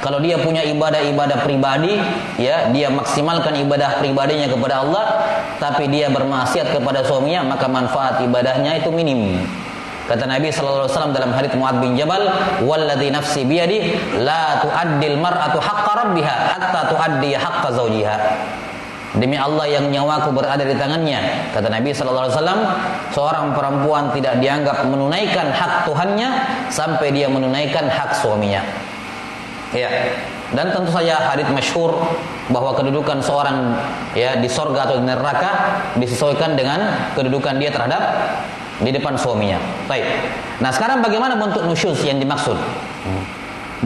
kalau dia punya ibadah-ibadah pribadi, ya, dia maksimalkan ibadah pribadinya kepada Allah, tapi dia bermaksiat kepada suaminya, maka manfaat ibadahnya itu minim. Kata Nabi sallallahu alaihi wasallam dalam hadits Muadz bin Jabal, "Walladzi nafsi biyadi la tu'addil mar'atu haqqa rabbiha hatta tu'addi haqqa zawjiha." Demi Allah yang nyawaku berada di tangannya, kata Nabi sallallahu alaihi wasallam, seorang perempuan tidak dianggap menunaikan hak Tuhannya sampai dia menunaikan hak suaminya. Ya. Dan tentu saja hadits masyhur bahwa kedudukan seorang ya di surga atau di neraka disesuaikan dengan kedudukan dia terhadap di depan suaminya. Baik. Nah, sekarang bagaimana bentuk nusyuz yang dimaksud?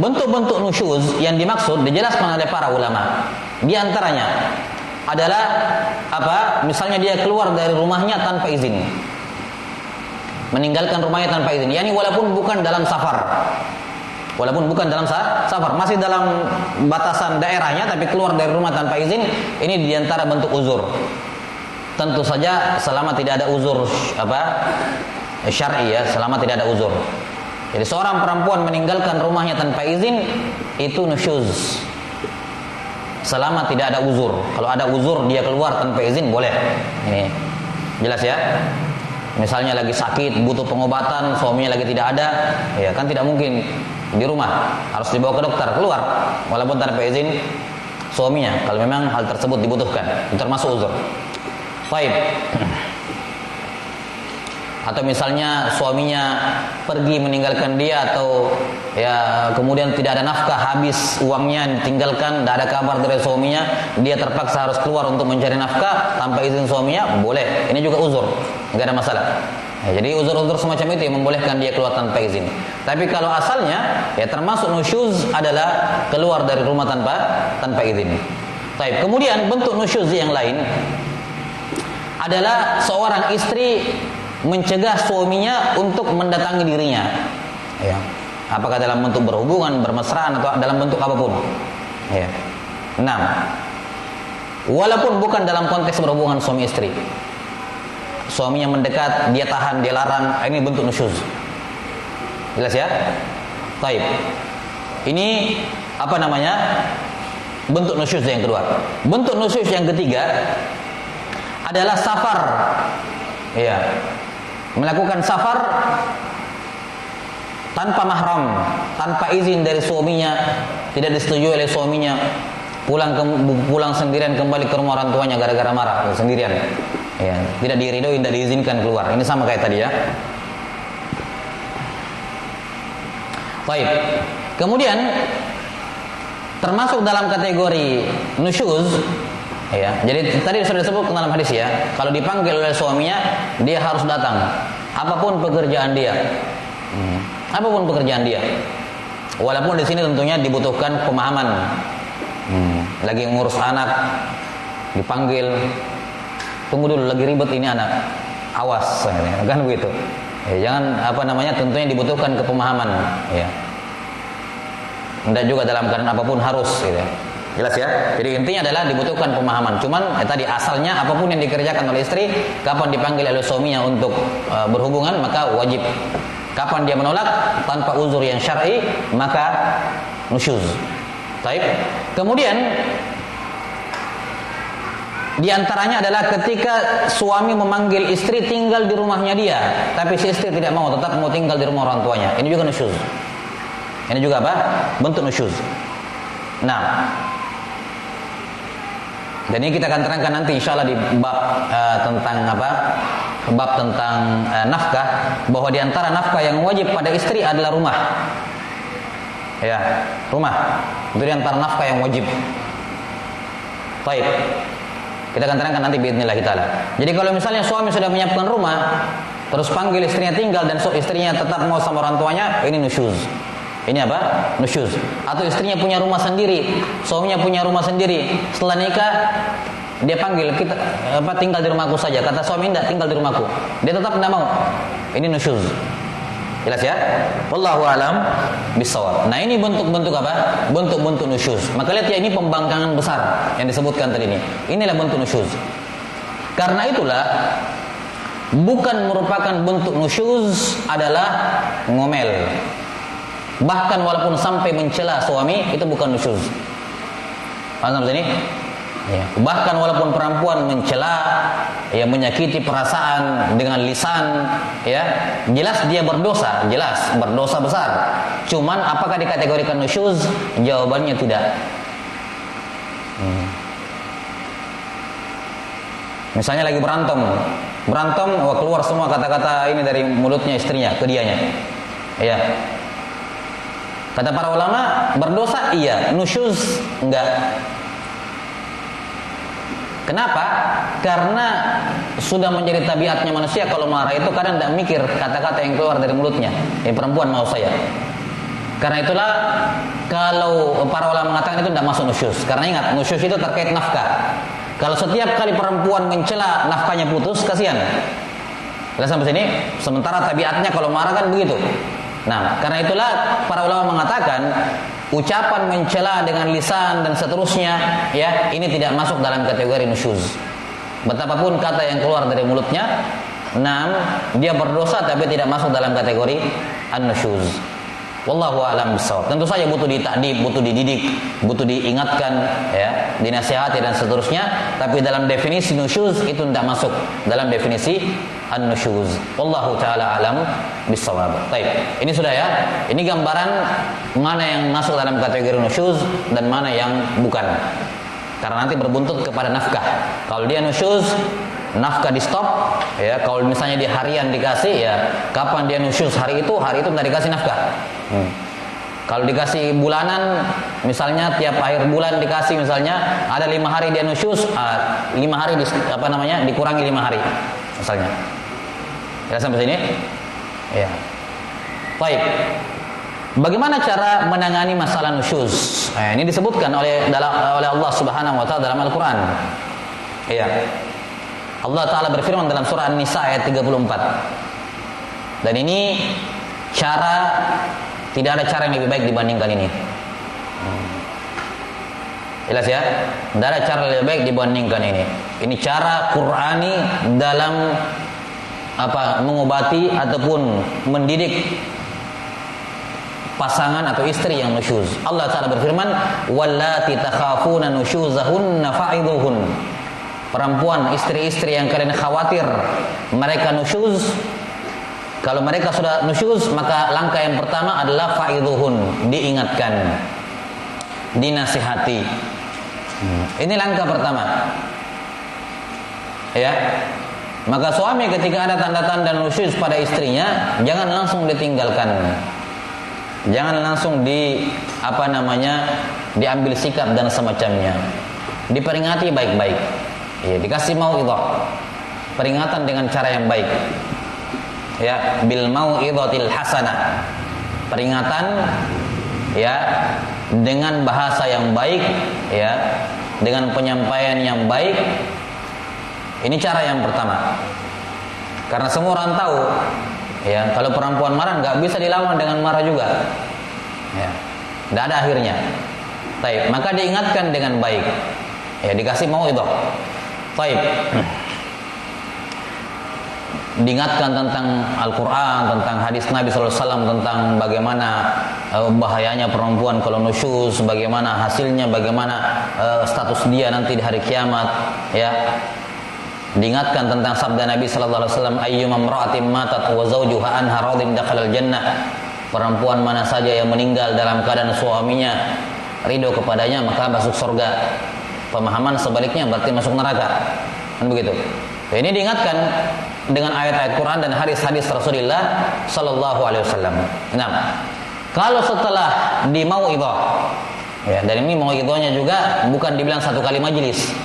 Bentuk-bentuk nusyuz yang dimaksud dijelaskan oleh para ulama. Di antaranya adalah apa? Misalnya dia keluar dari rumahnya tanpa izin, meninggalkan rumahnya tanpa izin. Yani walaupun bukan dalam safar, masih dalam batasan daerahnya, tapi keluar dari rumah tanpa izin. Ini diantara bentuk uzur. Tentu saja selama tidak ada uzur syar'i ya, selama tidak ada uzur. Jadi seorang perempuan meninggalkan rumahnya tanpa izin itu nusyuz. Selama tidak ada uzur. Kalau ada uzur dia keluar tanpa izin boleh. Ini jelas ya. Misalnya lagi sakit, butuh pengobatan, suaminya lagi tidak ada, ya kan tidak mungkin di rumah, harus dibawa ke dokter, keluar walaupun tanpa izin suaminya. Kalau memang hal tersebut dibutuhkan, itu termasuk uzur. Baik. atau misalnya suaminya pergi meninggalkan dia, atau ya kemudian tidak ada nafkah, habis uangnya ditinggalkan, tidak ada kabar dari suaminya, dia terpaksa harus keluar untuk mencari nafkah tanpa izin suaminya, boleh. Ini juga uzur, nggak ada masalah. Ya, jadi uzur-uzur semacam itu yang membolehkan dia keluar tanpa izin. Tapi kalau asalnya ya termasuk nusyuz adalah keluar dari rumah tanpa izin. Baik. Kemudian bentuk nusyuz yang lain adalah seorang istri mencegah suaminya untuk mendatangi dirinya, ya, apakah dalam bentuk berhubungan, bermesraan, atau dalam bentuk apapun, ya. 6. Walaupun bukan dalam konteks berhubungan suami istri, suaminya mendekat, dia tahan, dia larang, ini bentuk nusyuz. Jelas ya? Baik. Ini apa namanya? Bentuk nusyuz yang kedua. Bentuk nusyuz yang ketiga adalah safar, ya. Melakukan safar tanpa mahram, tanpa izin dari suaminya, tidak disetujui oleh suaminya, pulang sendirian kembali ke rumah orang tuanya gara-gara marah sendirian, ya, tidak diridhoi, tidak diizinkan keluar. Ini sama kayak tadi ya. Baik. Kemudian termasuk dalam kategori nusyuz, ya. Jadi tadi sudah disebut dalam hadis ya, kalau dipanggil oleh suaminya dia harus datang, apapun pekerjaan dia, apapun pekerjaan dia. Walaupun di sini tentunya dibutuhkan pemahaman. Lagi ngurus anak, dipanggil, tunggu dulu, lagi ribet ini anak, awas, kan begitu. Ya, jangan apa namanya, tentunya dibutuhkan kepemahaman, ya. Tidak juga dalam keadaan apapun harus, gitu. Jelas ya? Jadi intinya adalah dibutuhkan pemahaman. Cuman tadi asalnya apapun yang dikerjakan oleh istri, kapan dipanggil oleh suaminya untuk berhubungan, maka wajib. Kapan dia menolak tanpa uzur yang syar'i, maka nusyuz. Baik. Kemudian di antaranya adalah ketika suami memanggil istri tinggal di rumahnya dia, tapi si istri tidak mau, tetap mau tinggal di rumah orang tuanya. Ini juga nusyuz. Ini juga apa? Bentuk nusyuz. Nah, dan ini kita akan terangkan nanti insyaallah di bab tentang apa? Bab tentang nafkah, bahwa di antara nafkah yang wajib pada istri adalah rumah. Ya, rumah. Itu di antara nafkah yang wajib. Baik. Kita akan terangkan nanti biidznillah taala. Jadi kalau misalnya suami sudah menyiapkan rumah, terus panggil istrinya tinggal dan istrinya tetap mau sama orang tuanya, ini nusyuz. Ini apa? Nusyuz. Atau istrinya punya rumah sendiri, suaminya punya rumah sendiri. Setelah nikah dia panggil, kita tinggal di rumahku saja. Kata suami, enggak, tinggal di rumahku. Dia tetap enggak mau. Ini nusyuz. Jelas ya? Wallahu alam bissawab. Nah, ini bentuk-bentuk apa? Bentuk-bentuk nusyuz. Maka lihat ya, ini pembangkangan besar yang disebutkan tadi ini. Inilah bentuk nusyuz. Karena itulah bukan merupakan bentuk nusyuz adalah ngomel. Bahkan walaupun sampai mencela suami, itu bukan nusyuz. Paham ini? Ya. Bahkan walaupun perempuan mencela, ya, menyakiti perasaan dengan lisan, ya, jelas dia berdosa, jelas berdosa besar. Cuman apakah dikategorikan nusyuz? Jawabannya tidak. Misalnya lagi berantem, keluar semua kata-kata ini dari mulutnya istrinya ke dianya, ya. Kata para ulama, berdosa iya, nusyuz enggak. Kenapa? Karena sudah menjadi tabiatnya manusia kalau marah itu kadang tidak mikir kata-kata yang keluar dari mulutnya. Ini perempuan mau saya. Karena itulah kalau para ulama mengatakan itu tidak masuk nusyuz. Karena ingat, nusyuz itu terkait nafkah. Kalau setiap kali perempuan mencela nafkahnya putus, kasihan. Jelas sampai sini? Sementara tabiatnya kalau marah kan begitu. Nah, karena itulah para ulama mengatakan ucapan mencela dengan lisan dan seterusnya, ya, ini tidak masuk dalam kategori nusyuz. Betapapun kata yang keluar dari mulutnya, dia berdosa tapi tidak masuk dalam kategori an-nusyuz. Wallahu a'lam bishawab. Tentu saja butuh ditadib, butuh dididik, butuh diingatkan, ya, dinasihati dan seterusnya, tapi dalam definisi nusyuz itu tidak masuk dalam definisi an-nusyuz. Wallahu taala alam bishawab. Baik, ini sudah ya. Ini gambaran mana yang masuk dalam kategori nusyuz dan mana yang bukan. Karena nanti berbuntut kepada nafkah. Kalau dia nusyuz, nafkah di stop, Ya, kalau misalnya di harian dikasih, ya kapan dia nusyuz hari itu minta dikasih nafkah. Kalau dikasih bulanan, misalnya tiap akhir bulan dikasih, misalnya ada 5 hari dia nusyuz, 5 hari dikurangi 5 hari, misalnya. Ya, sampai sini? Ya. Baik. Bagaimana cara menangani masalah nusyuz? Ini disebutkan oleh Allah Subhanahu wa taala dalam Al-Qur'an. Iya. Allah taala berfirman dalam surah An-Nisa ayat 34. Dan ini tidak ada cara yang lebih baik dibandingkan ini. Jelas ya? Tidak ada cara lebih baik dibandingkan ini. Ini cara Qur'ani dalam mengobati ataupun mendidik pasangan atau istri yang nusyuz. Allah taala berfirman, "Wallati takhafuna nusyuzahunna fa'idhuhun." Perempuan, istri-istri yang kalian khawatir mereka nusyuz, kalau mereka sudah nusyuz, maka langkah yang pertama adalah fa'idhuhun, diingatkan, dinasihati. Ini langkah pertama. Ya. Maka suami ketika ada tanda-tanda nusyuz pada istrinya, jangan langsung ditinggalkan. Jangan langsung diambil sikap dan semacamnya. Diperingati baik-baik. Ya, dikasih mau'idhah. Peringatan dengan cara yang baik. Ya, bil mau'idhatil hasanah. Peringatan ya dengan bahasa yang baik, ya, dengan penyampaian yang baik. Ini cara yang pertama. Karena semua orang tahu, ya, kalau perempuan marah nggak bisa dilawan dengan marah juga. Ya, nggak ada akhirnya. Baik, maka diingatkan dengan baik. Ya, dikasih mau'idhah. Baik. Diingatkan tentang Al-Quran, tentang hadis Nabi SAW, tentang bagaimana bahayanya perempuan kalau nusyuz, bagaimana hasilnya, bagaimana status dia nanti di hari kiamat. Ya, diingatkan tentang sabda Nabi SAW, ayyuma imra'atin matat wa zawjuha anha radin dakhalal jannah. Perempuan mana saja yang meninggal dalam keadaan suaminya ridho kepadanya, maka masuk surga. Pemahaman sebaliknya berarti masuk neraka. Kan begitu. Ini diingatkan dengan ayat-ayat Quran dan hadis-hadis Rasulullah sallallahu alaihi wasallam. Nah, kalau setelah di mau'idhah, ya, dan ini mau'idhahnya juga bukan dibilang satu kali majelis.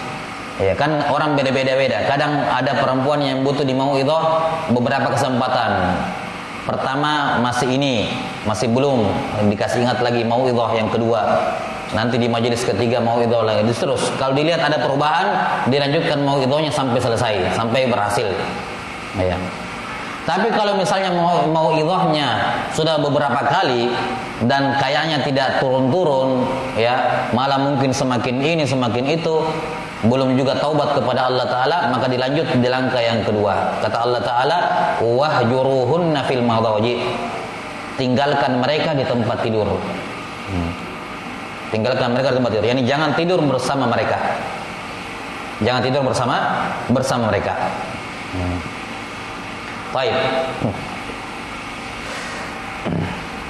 Ya, kan orang beda-beda. Kadang ada perempuan yang butuh di mau'idhah beberapa kesempatan. Pertama masih belum dikasih ingat lagi, mau'idhah yang kedua. Nanti di majelis ketiga mau'idhah lagi, terus. Kalau dilihat ada perubahan, dilanjutkan mau'idhahnya sampai selesai, sampai berhasil. Ya. Tapi kalau misalnya mau'idhahnya sudah beberapa kali dan kayaknya tidak turun-turun, ya, malah mungkin semakin ini semakin itu, belum juga taubat kepada Allah Ta'ala, maka dilanjut di langkah yang kedua. Kata Allah Ta'ala, wahjuruhunna fil madaji. Tinggalkan mereka di tempat tidur. Tinggalkan mereka di tempat tidur. Yani jangan tidur bersama mereka. Jangan tidur bersama mereka. Baik.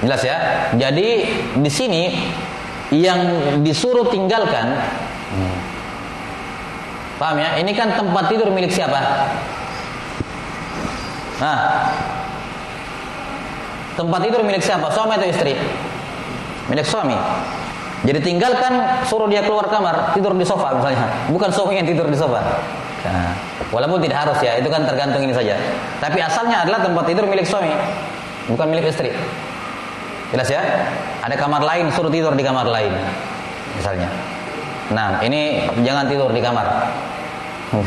Jelas ya? Jadi di sini yang disuruh tinggalkan, paham ya? Ini kan tempat tidur milik siapa? Nah, tempat tidur milik siapa? Suami atau istri? Milik suami. Jadi tinggalkan, suruh dia keluar kamar, tidur di sofa misalnya. Bukan suami yang tidur di sofa. Nah, walaupun tidak harus ya, itu kan tergantung ini saja. Tapi asalnya adalah tempat tidur milik suami, bukan milik istri. Jelas ya? Ada kamar lain, suruh tidur di kamar lain, misalnya. Nah, ini jangan tidur di kamar.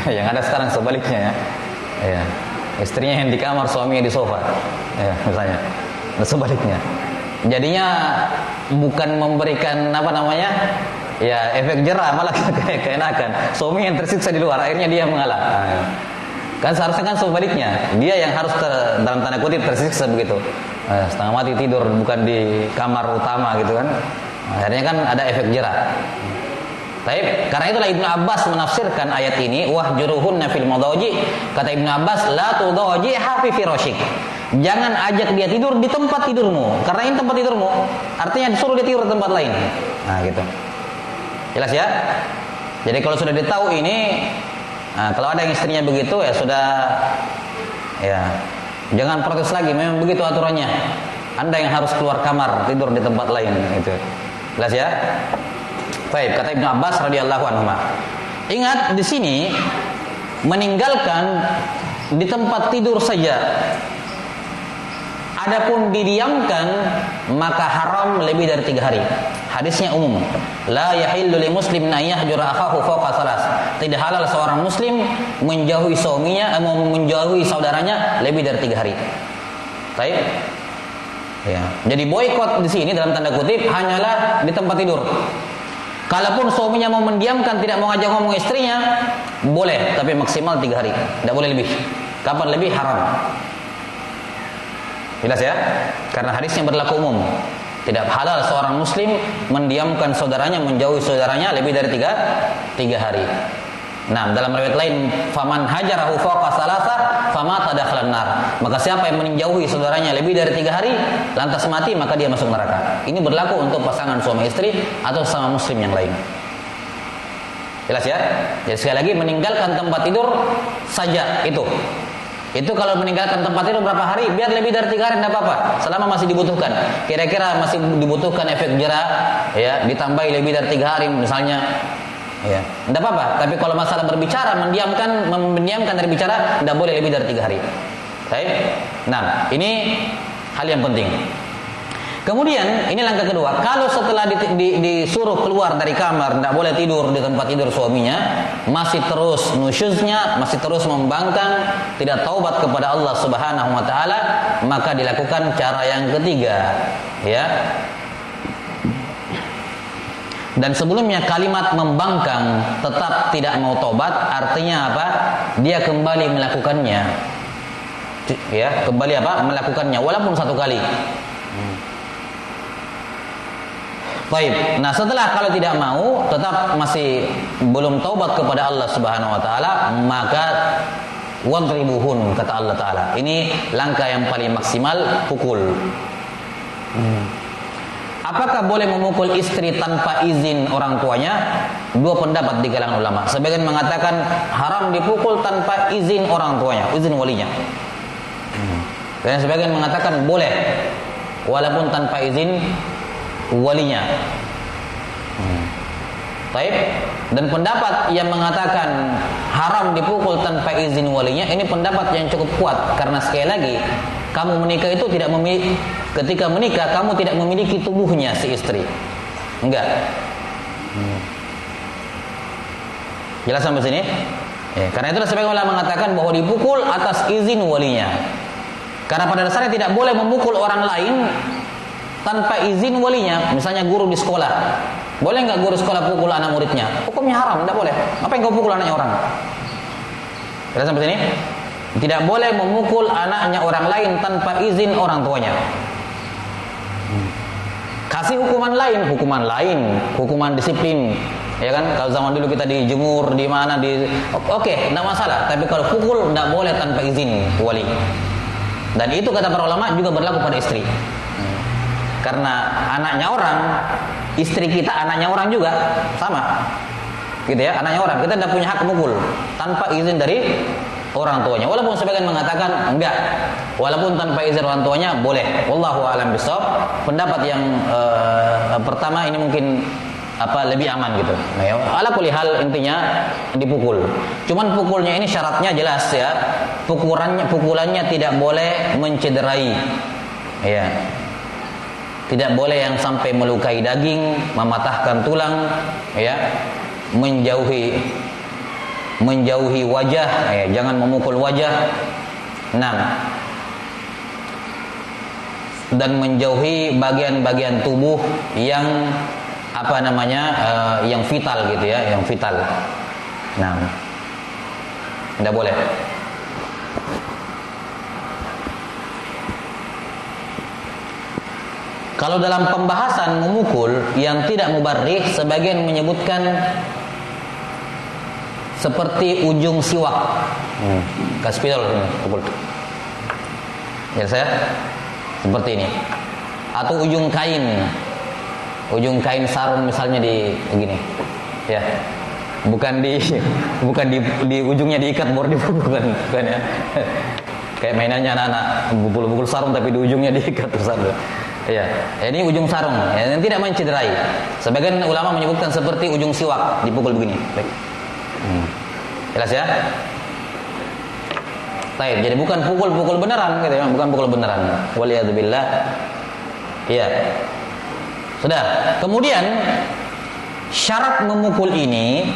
Yang ada sekarang sebaliknya ya. Ya. Istrinya yang di kamar, suaminya di sofa. Ya, misalnya. Dan sebaliknya. Jadinya bukan memberikan ya, efek jerah, malah keenakan. Suami yang tersiksa di luar, akhirnya dia mengalah. Nah, kan seharusnya kan sebaliknya, dia yang harus dalam tanda kutip tersiksa begitu. Setengah mati tidur bukan di kamar utama gitu kan. Akhirnya kan ada efek jerah. Baik, karena itulah Ibnu Abbas menafsirkan ayat ini, wahjuruhunna fil madaji. Kata Ibnu Abbas, la tudajiha fi firasyik. Jangan ajak dia tidur di tempat tidurmu, karena ini tempat tidurmu. Artinya disuruh dia tidur di tempat lain. Nah, gitu. Jelas ya? Jadi kalau sudah ditahu ini, nah, kalau ada yang istrinya begitu ya sudah Ya. Jangan protes lagi, memang begitu aturannya. Anda yang harus keluar kamar, tidur di tempat lain itu. Jelas ya? Baik, kata Ibnu Abbas radhiyallahu anhu. Ingat di sini meninggalkan di tempat tidur saja. Adapun didiamkan maka haram lebih dari 3 hari. Hadisnya umum. La yahillu li muslimin an yahjura akhahu fawqa salas. Tidak halal seorang muslim menjauhi suaminya, menjauhi saudaranya lebih dari 3 hari. Baik. Ya. Jadi boikot di sini dalam tanda kutip hanyalah di tempat tidur. Kalaupun suaminya mau mendiamkan, tidak mau ngajak ngomong istrinya, boleh, tapi maksimal 3 hari. Tidak boleh lebih. Kapan lebih haram. Jelas ya? Karena hadisnya berlaku umum. Tidak halal seorang muslim mendiamkan saudaranya, menjauhi saudaranya lebih dari 3 hari. Nah, dalam riwayat lain, faman hajarahu fawqa salasa famata dakhalan nar. Maka siapa yang menjauhi saudaranya lebih dari 3 hari lantas mati, maka dia masuk neraka. Ini berlaku untuk pasangan suami istri atau sama muslim yang lain. Jelas ya? Jadi sekali lagi meninggalkan tempat tidur saja itu. Itu kalau meninggalkan tempat tidur berapa hari? Biar lebih dari 3 hari tidak apa-apa, selama masih dibutuhkan. Kira-kira masih dibutuhkan efek jera, ya, ditambahi lebih dari 3 hari misalnya. Ya, tidak apa-apa. Tapi kalau masalah berbicara, mendiamkan dari bicara, tidak boleh lebih dari 3 hari. Baik. Nah, ini hal yang penting. Kemudian, ini langkah kedua. Kalau setelah disuruh keluar dari kamar, tidak boleh tidur di tempat tidur suaminya, masih terus nusyuznya, masih terus membangkang, tidak taubat kepada Allah Subhanahu wa taala, maka dilakukan cara yang ketiga, ya. Dan sebelumnya kalimat membangkang tetap tidak mau tobat artinya apa? Dia kembali melakukannya. Ya, kembali apa? Melakukannya walaupun 1 kali. Baik. Nah, setelah kalau tidak mau, tetap masih belum taubat kepada Allah Subhanahu wa taala, maka wadribuhun kata Allah taala. Ini langkah yang paling maksimal, pukul. Apakah boleh memukul istri tanpa izin orang tuanya? 2 pendapat di kalangan ulama. Sebagian mengatakan haram dipukul tanpa izin orang tuanya, izin walinya. Dan sebagian mengatakan boleh walaupun tanpa izin walinya. Baik. Dan pendapat yang mengatakan haram dipukul tanpa izin walinya, ini pendapat yang cukup kuat karena sekali lagi kamu menikah itu tidak memiliki, ketika menikah kamu tidak memiliki tubuhnya si istri. Enggak. Jelas sampai sini? Ya, karena itulah sebagian ulama mengatakan bahwa dipukul atas izin walinya. Karena pada dasarnya tidak boleh memukul orang lain tanpa izin walinya. Misalnya guru di sekolah, boleh nggak guru sekolah pukul anak muridnya? Hukumnya haram, tidak boleh. Apa yang kau pukul anaknya orang? Jelas sampai sini? Tidak boleh memukul anaknya orang lain tanpa izin orang tuanya. Kasih hukuman lain, hukuman disiplin, ya kan? Kalau zaman dulu kita dijemur di mana oke, tidak masalah. Tapi kalau pukul tidak boleh tanpa izin wali. Dan itu kata para ulama juga berlaku pada istri. Karena anaknya orang, istri kita anaknya orang juga sama, gitu ya. Anaknya orang, kita tidak punya hak memukul tanpa izin dari orang tuanya. Walaupun sebagian mengatakan enggak, walaupun tanpa izin orang tuanya boleh. Wallahu a'lam bishawab. Pendapat yang pertama ini mungkin lebih aman gitu. Nah, ya, ala kulli hal intinya dipukul. Cuman pukulnya ini syaratnya jelas ya. Pukulannya tidak boleh mencederai. Ya. Tidak boleh yang sampai melukai daging, mematahkan tulang, ya. Menjauhi wajah, ya, jangan memukul wajah. 6. Dan menjauhi bagian-bagian tubuh yang yang vital gitu ya, yang vital. Tidak boleh. Kalau dalam pembahasan memukul yang tidak mubarrih, sebagian menyebutkan seperti ujung siwak. Kasih spidol ini, pukul. Ya saya seperti ini. Atau ujung kain sarung misalnya di begini. Ya. Bukan di ujungnya diikat baru dipukul, bukan ya. Kayak mainannya anak-anak pukul-pukul sarung tapi di ujungnya diikat sarung. Ya, ini ujung sarung yang tidak mencederai. Sebagian ulama menyebutkan seperti ujung siwak dipukul begini. Baik. Jelas ya? Baik, jadi bukan pukul-pukul beneran gitu ya, bukan pukul beneran. Waliyadzubillah. Iya. Sudah. Kemudian syarat memukul ini,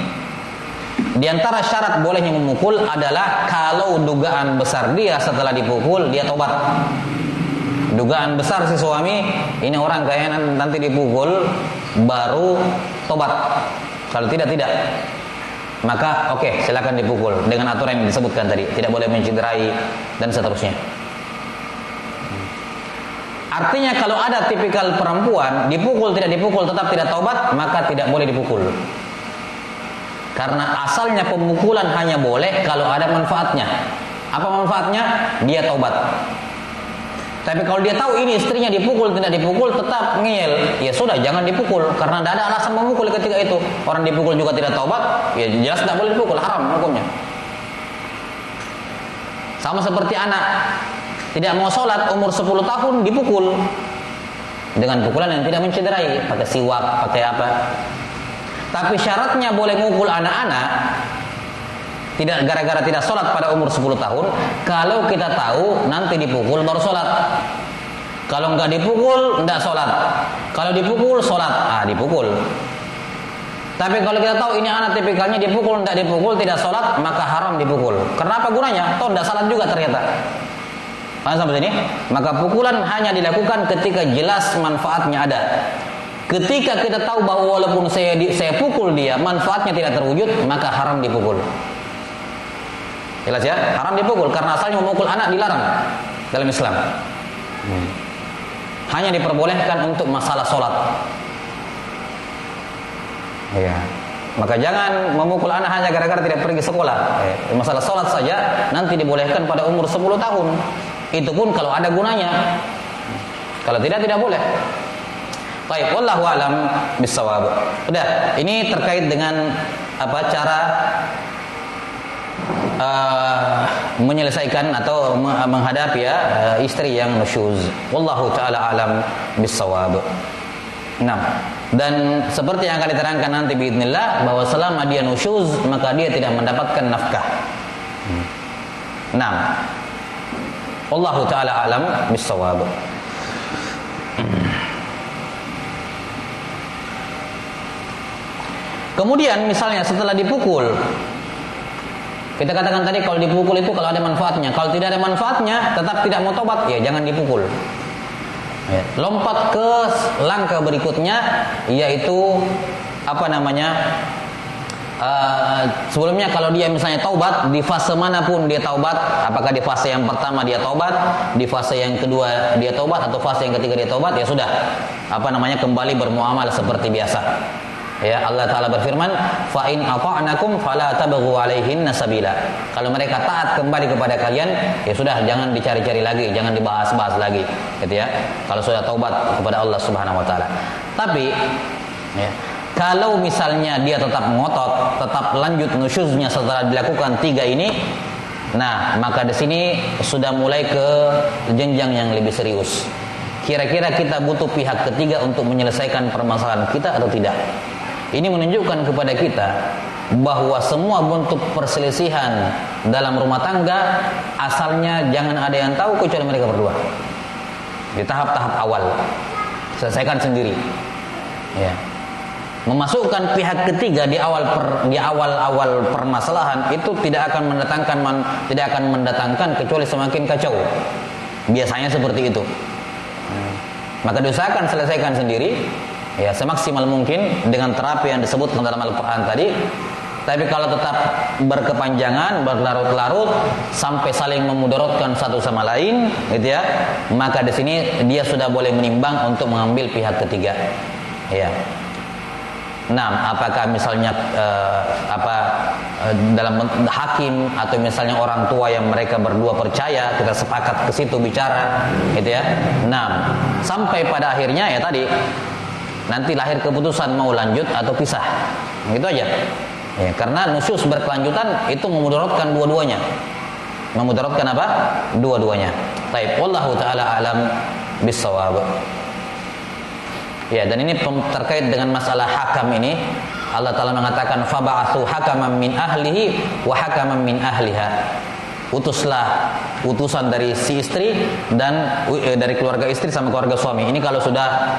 di antara syarat bolehnya memukul adalah kalau dugaan besar dia setelah dipukul dia tobat. Dugaan besar si suami ini orang kayaknya nanti dipukul baru tobat. Kalau tidak, maka oke, silakan dipukul dengan aturan yang disebutkan tadi, tidak boleh mencederai dan seterusnya. Artinya kalau ada tipikal perempuan dipukul tidak dipukul tetap tidak tobat, maka tidak boleh dipukul. Karena asalnya pemukulan hanya boleh kalau ada manfaatnya. Apa manfaatnya? Dia tobat. Tapi kalau dia tahu ini istrinya dipukul tidak dipukul tetap ngeyel, ya sudah jangan dipukul karena tidak ada alasan memukul ketika itu. Orang dipukul juga tidak tobat, ya jelas tidak boleh dipukul, haram hukumnya. Sama seperti anak tidak mau sholat umur 10 tahun dipukul dengan pukulan yang tidak mencederai, pakai siwak, pakai apa. Tapi syaratnya boleh mukul anak-anak tidak gara-gara tidak sholat pada umur 10 tahun. Kalau kita tahu nanti dipukul baru sholat. Kalau nggak dipukul nggak sholat. Kalau dipukul sholat, dipukul. Tapi kalau kita tahu ini anak tipikalnya dipukul nggak dipukul tidak sholat, maka haram dipukul. Karena apa gunanya? Toh nggak sholat juga ternyata. Paham sampai sini? Maka pukulan hanya dilakukan ketika jelas manfaatnya ada. Ketika kita tahu bahwa walaupun saya pukul dia manfaatnya tidak terwujud, maka haram dipukul. Jelas ya? Haram dipukul karena asalnya memukul anak dilarang dalam Islam. Hanya diperbolehkan untuk masalah sholat. Ya. Maka jangan memukul anak hanya gara-gara tidak pergi sekolah. Masalah sholat saja nanti dibolehkan pada umur 10 tahun. Itu pun kalau ada gunanya. Kalau tidak boleh. Baik, wallahu a'lam bissawab. Udah, ini terkait dengan cara menyelesaikan atau menghadapi istri yang nusyuz. Wallahu taala alam bissawab. Nah, dan seperti yang akan diterangkan nanti biidznillah bahwa selama dia nusyuz maka dia tidak mendapatkan nafkah. Nah, wallahu taala alam bissawab. Kemudian misalnya setelah dipukul, kita katakan tadi kalau dipukul itu kalau ada manfaatnya. Kalau tidak ada manfaatnya, tetap tidak mau tobat, ya jangan dipukul. Ya. Lompat ke langkah berikutnya, yaitu sebelumnya kalau dia misalnya taubat, di fase manapun dia taubat, apakah di fase yang pertama dia taubat, di fase yang kedua dia taubat, atau fase yang ketiga dia taubat, ya sudah, kembali bermuamalah seperti biasa. Ya, Allah Ta'ala berfirman, fa in ata'nakum fala tabghu 'alaihinna sabila. Kalau mereka taat kembali kepada kalian, ya sudah jangan dicari-cari lagi, jangan dibahas-bahas lagi, gitu ya. Kalau sudah taubat kepada Allah Subhanahu wa taala. Tapi ya, kalau misalnya dia tetap ngotot, tetap lanjut nusyuznya setelah dilakukan 3 ini, nah, maka di sini sudah mulai ke jenjang yang lebih serius. Kira-kira kita butuh pihak ketiga untuk menyelesaikan permasalahan kita atau tidak? Ini menunjukkan kepada kita bahwa semua bentuk perselisihan dalam rumah tangga asalnya jangan ada yang tahu kecuali mereka berdua. Di tahap-tahap awal selesaikan sendiri. Ya. Memasukkan pihak ketiga di awal permasalahan itu tidak akan mendatangkan kecuali semakin kacau. Biasanya seperti itu. Maka diusahakan selesaikan sendiri. Ya, semaksimal mungkin dengan terapi yang disebut dalam Al-Quran tadi. Tapi kalau tetap berkepanjangan, berlarut-larut sampai saling memudaratkan satu sama lain, gitu ya, maka di sini dia sudah boleh menimbang untuk mengambil pihak ketiga. Ya. Nah, apakah misalnya dalam hakim atau misalnya orang tua yang mereka berdua percaya, kita sepakat ke situ bicara, gitu ya. Nah, sampai pada akhirnya ya tadi nanti lahir keputusan mau lanjut atau pisah, gitu aja. Ya, karena nusyuz berkelanjutan itu memudaratkan dua-duanya. Memudaratkan apa? Dua-duanya. Baik, wallahu taala alam bissawab. Ya, dan ini terkait dengan masalah hakam ini, Allah Ta'ala mengatakan faba'atsu hakaman min ahlihi wa hakaman min ahliha. Utuslah utusan dari si istri dan dari keluarga istri sama keluarga suami. Ini kalau sudah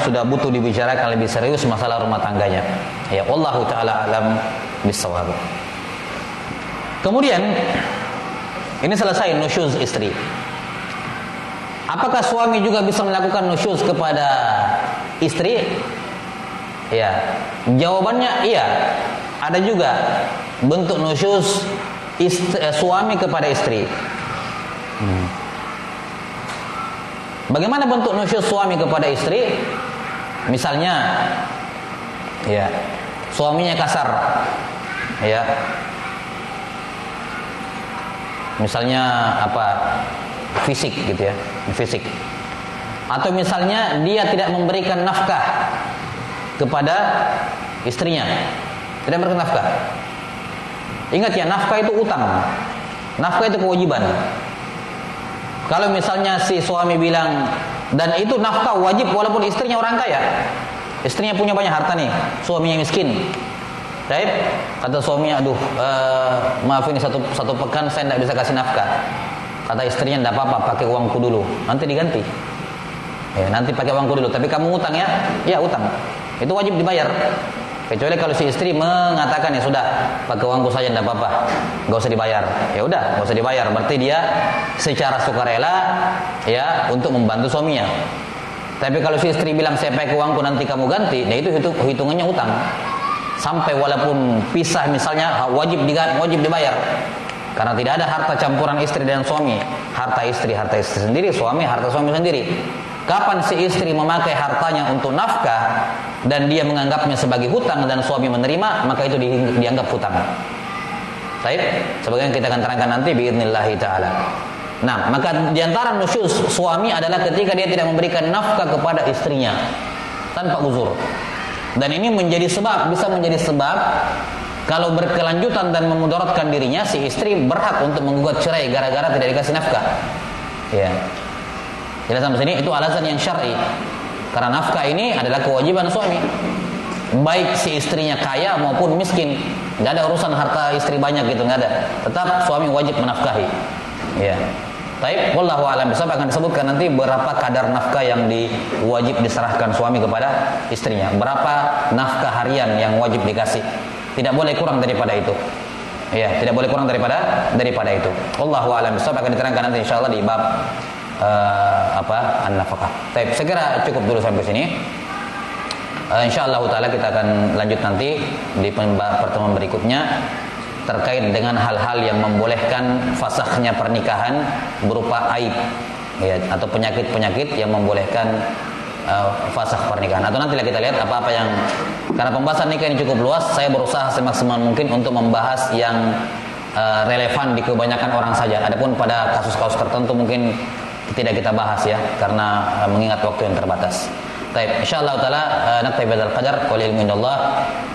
sudah butuh dibicarakan lebih serius masalah rumah tangganya. Ya, wallahu taala alam bissawab. Kemudian ini selesai nusyuz istri. Apakah suami juga bisa melakukan nusyuz kepada istri? Ya, jawabannya iya. Ada juga bentuk nusyuz suami kepada istri. Bagaimana bentuk nusyuz suami kepada istri? Misalnya, ya, suaminya kasar, ya. Misalnya fisik gitu ya, fisik. Atau misalnya dia tidak memberikan nafkah kepada istrinya, tidak memberikan nafkah. Ingat ya, nafkah itu utang, nafkah itu kewajiban. Kalau misalnya si suami bilang, dan itu nafkah wajib walaupun istrinya orang kaya, istrinya punya banyak harta nih, suaminya miskin. Baik, kata suami, maaf ini satu pekan saya tidak bisa kasih nafkah. Kata istrinya, tidak apa-apa, pakai uangku dulu, nanti diganti. Ya, nanti pakai uangku dulu, tapi kamu utang ya? Ya, utang. Itu wajib dibayar. Kecuali kalau si istri mengatakan, ya sudah, pakai uangku saja, tidak apa-apa, nggak usah dibayar. Ya udah, nggak usah dibayar. Berarti dia secara sukarela ya untuk membantu suaminya. Tapi kalau si istri bilang, saya pakai uangku nanti kamu ganti, nah itu hitungannya utang. Sampai walaupun pisah misalnya wajib dibayar. Karena tidak ada harta campuran istri dan suami. Harta istri sendiri, suami harta suami sendiri. Kapan si istri memakai hartanya untuk nafkah dan dia menganggapnya sebagai hutang dan suami menerima, maka itu dianggap hutang. Baik, sebagaimana kita akan terangkan nanti biidznillah taala. Nah, maka diantara nusyuz suami adalah ketika dia tidak memberikan nafkah kepada istrinya tanpa uzur. Dan ini bisa menjadi sebab kalau berkelanjutan dan memudaratkan dirinya, si istri berhak untuk menggugat cerai gara-gara tidak dikasih nafkah. Ya. Jelas sampai sini, itu alasan yang syar'i. Karena nafkah ini adalah kewajiban suami. Baik si istrinya kaya maupun miskin. Enggak ada urusan harta istri banyak gitu, enggak ada. Tetap suami wajib menafkahi. Ya. Baik, wallahu a'lam bishawab. Akan disebutkan nanti berapa kadar nafkah yang wajib diserahkan suami kepada istrinya. Berapa nafkah harian yang wajib dikasih. Tidak boleh kurang daripada itu. Ya, tidak boleh kurang daripada itu. Wallahu a'lam bishawab. Akan diterangkan nanti insyaallah di bab an-nafaqah. Baik, saya kira cukup dulu sampai sini. Insyaallah taala kita akan lanjut nanti di pertemuan berikutnya terkait dengan hal-hal yang membolehkan fasahnya pernikahan berupa aib, ya, atau penyakit-penyakit yang membolehkan fasah pernikahan. Atau nantilah kita lihat apa-apa yang, karena pembahasan nikah ini cukup luas, saya berusaha semaksimal mungkin untuk membahas yang relevan di kebanyakan orang saja. Adapun pada kasus-kasus tertentu mungkin tidak kita bahas ya, karena mengingat waktu yang terbatas. Baik, insyaallah taala naktafi bihadzal qadar wa ilmu indallah.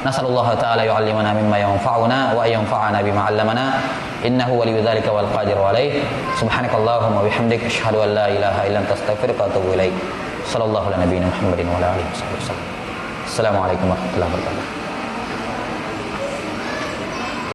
Nasallallahu taala yu'allimana mimma yanfa'una wa yanfa'ana bima 'allamana. Innahu waliyyu dzalika wal qadiru 'alaihi. Subhanakallahumma wa bihamdika asyhadu an la ilaha illa anta astaghfiruka wa atubu ilaik. Sallallahu ala nabiyyina Muhammadin wa ala alihi wasallam. Assalamualaikum warahmatullahi wabarakatuh.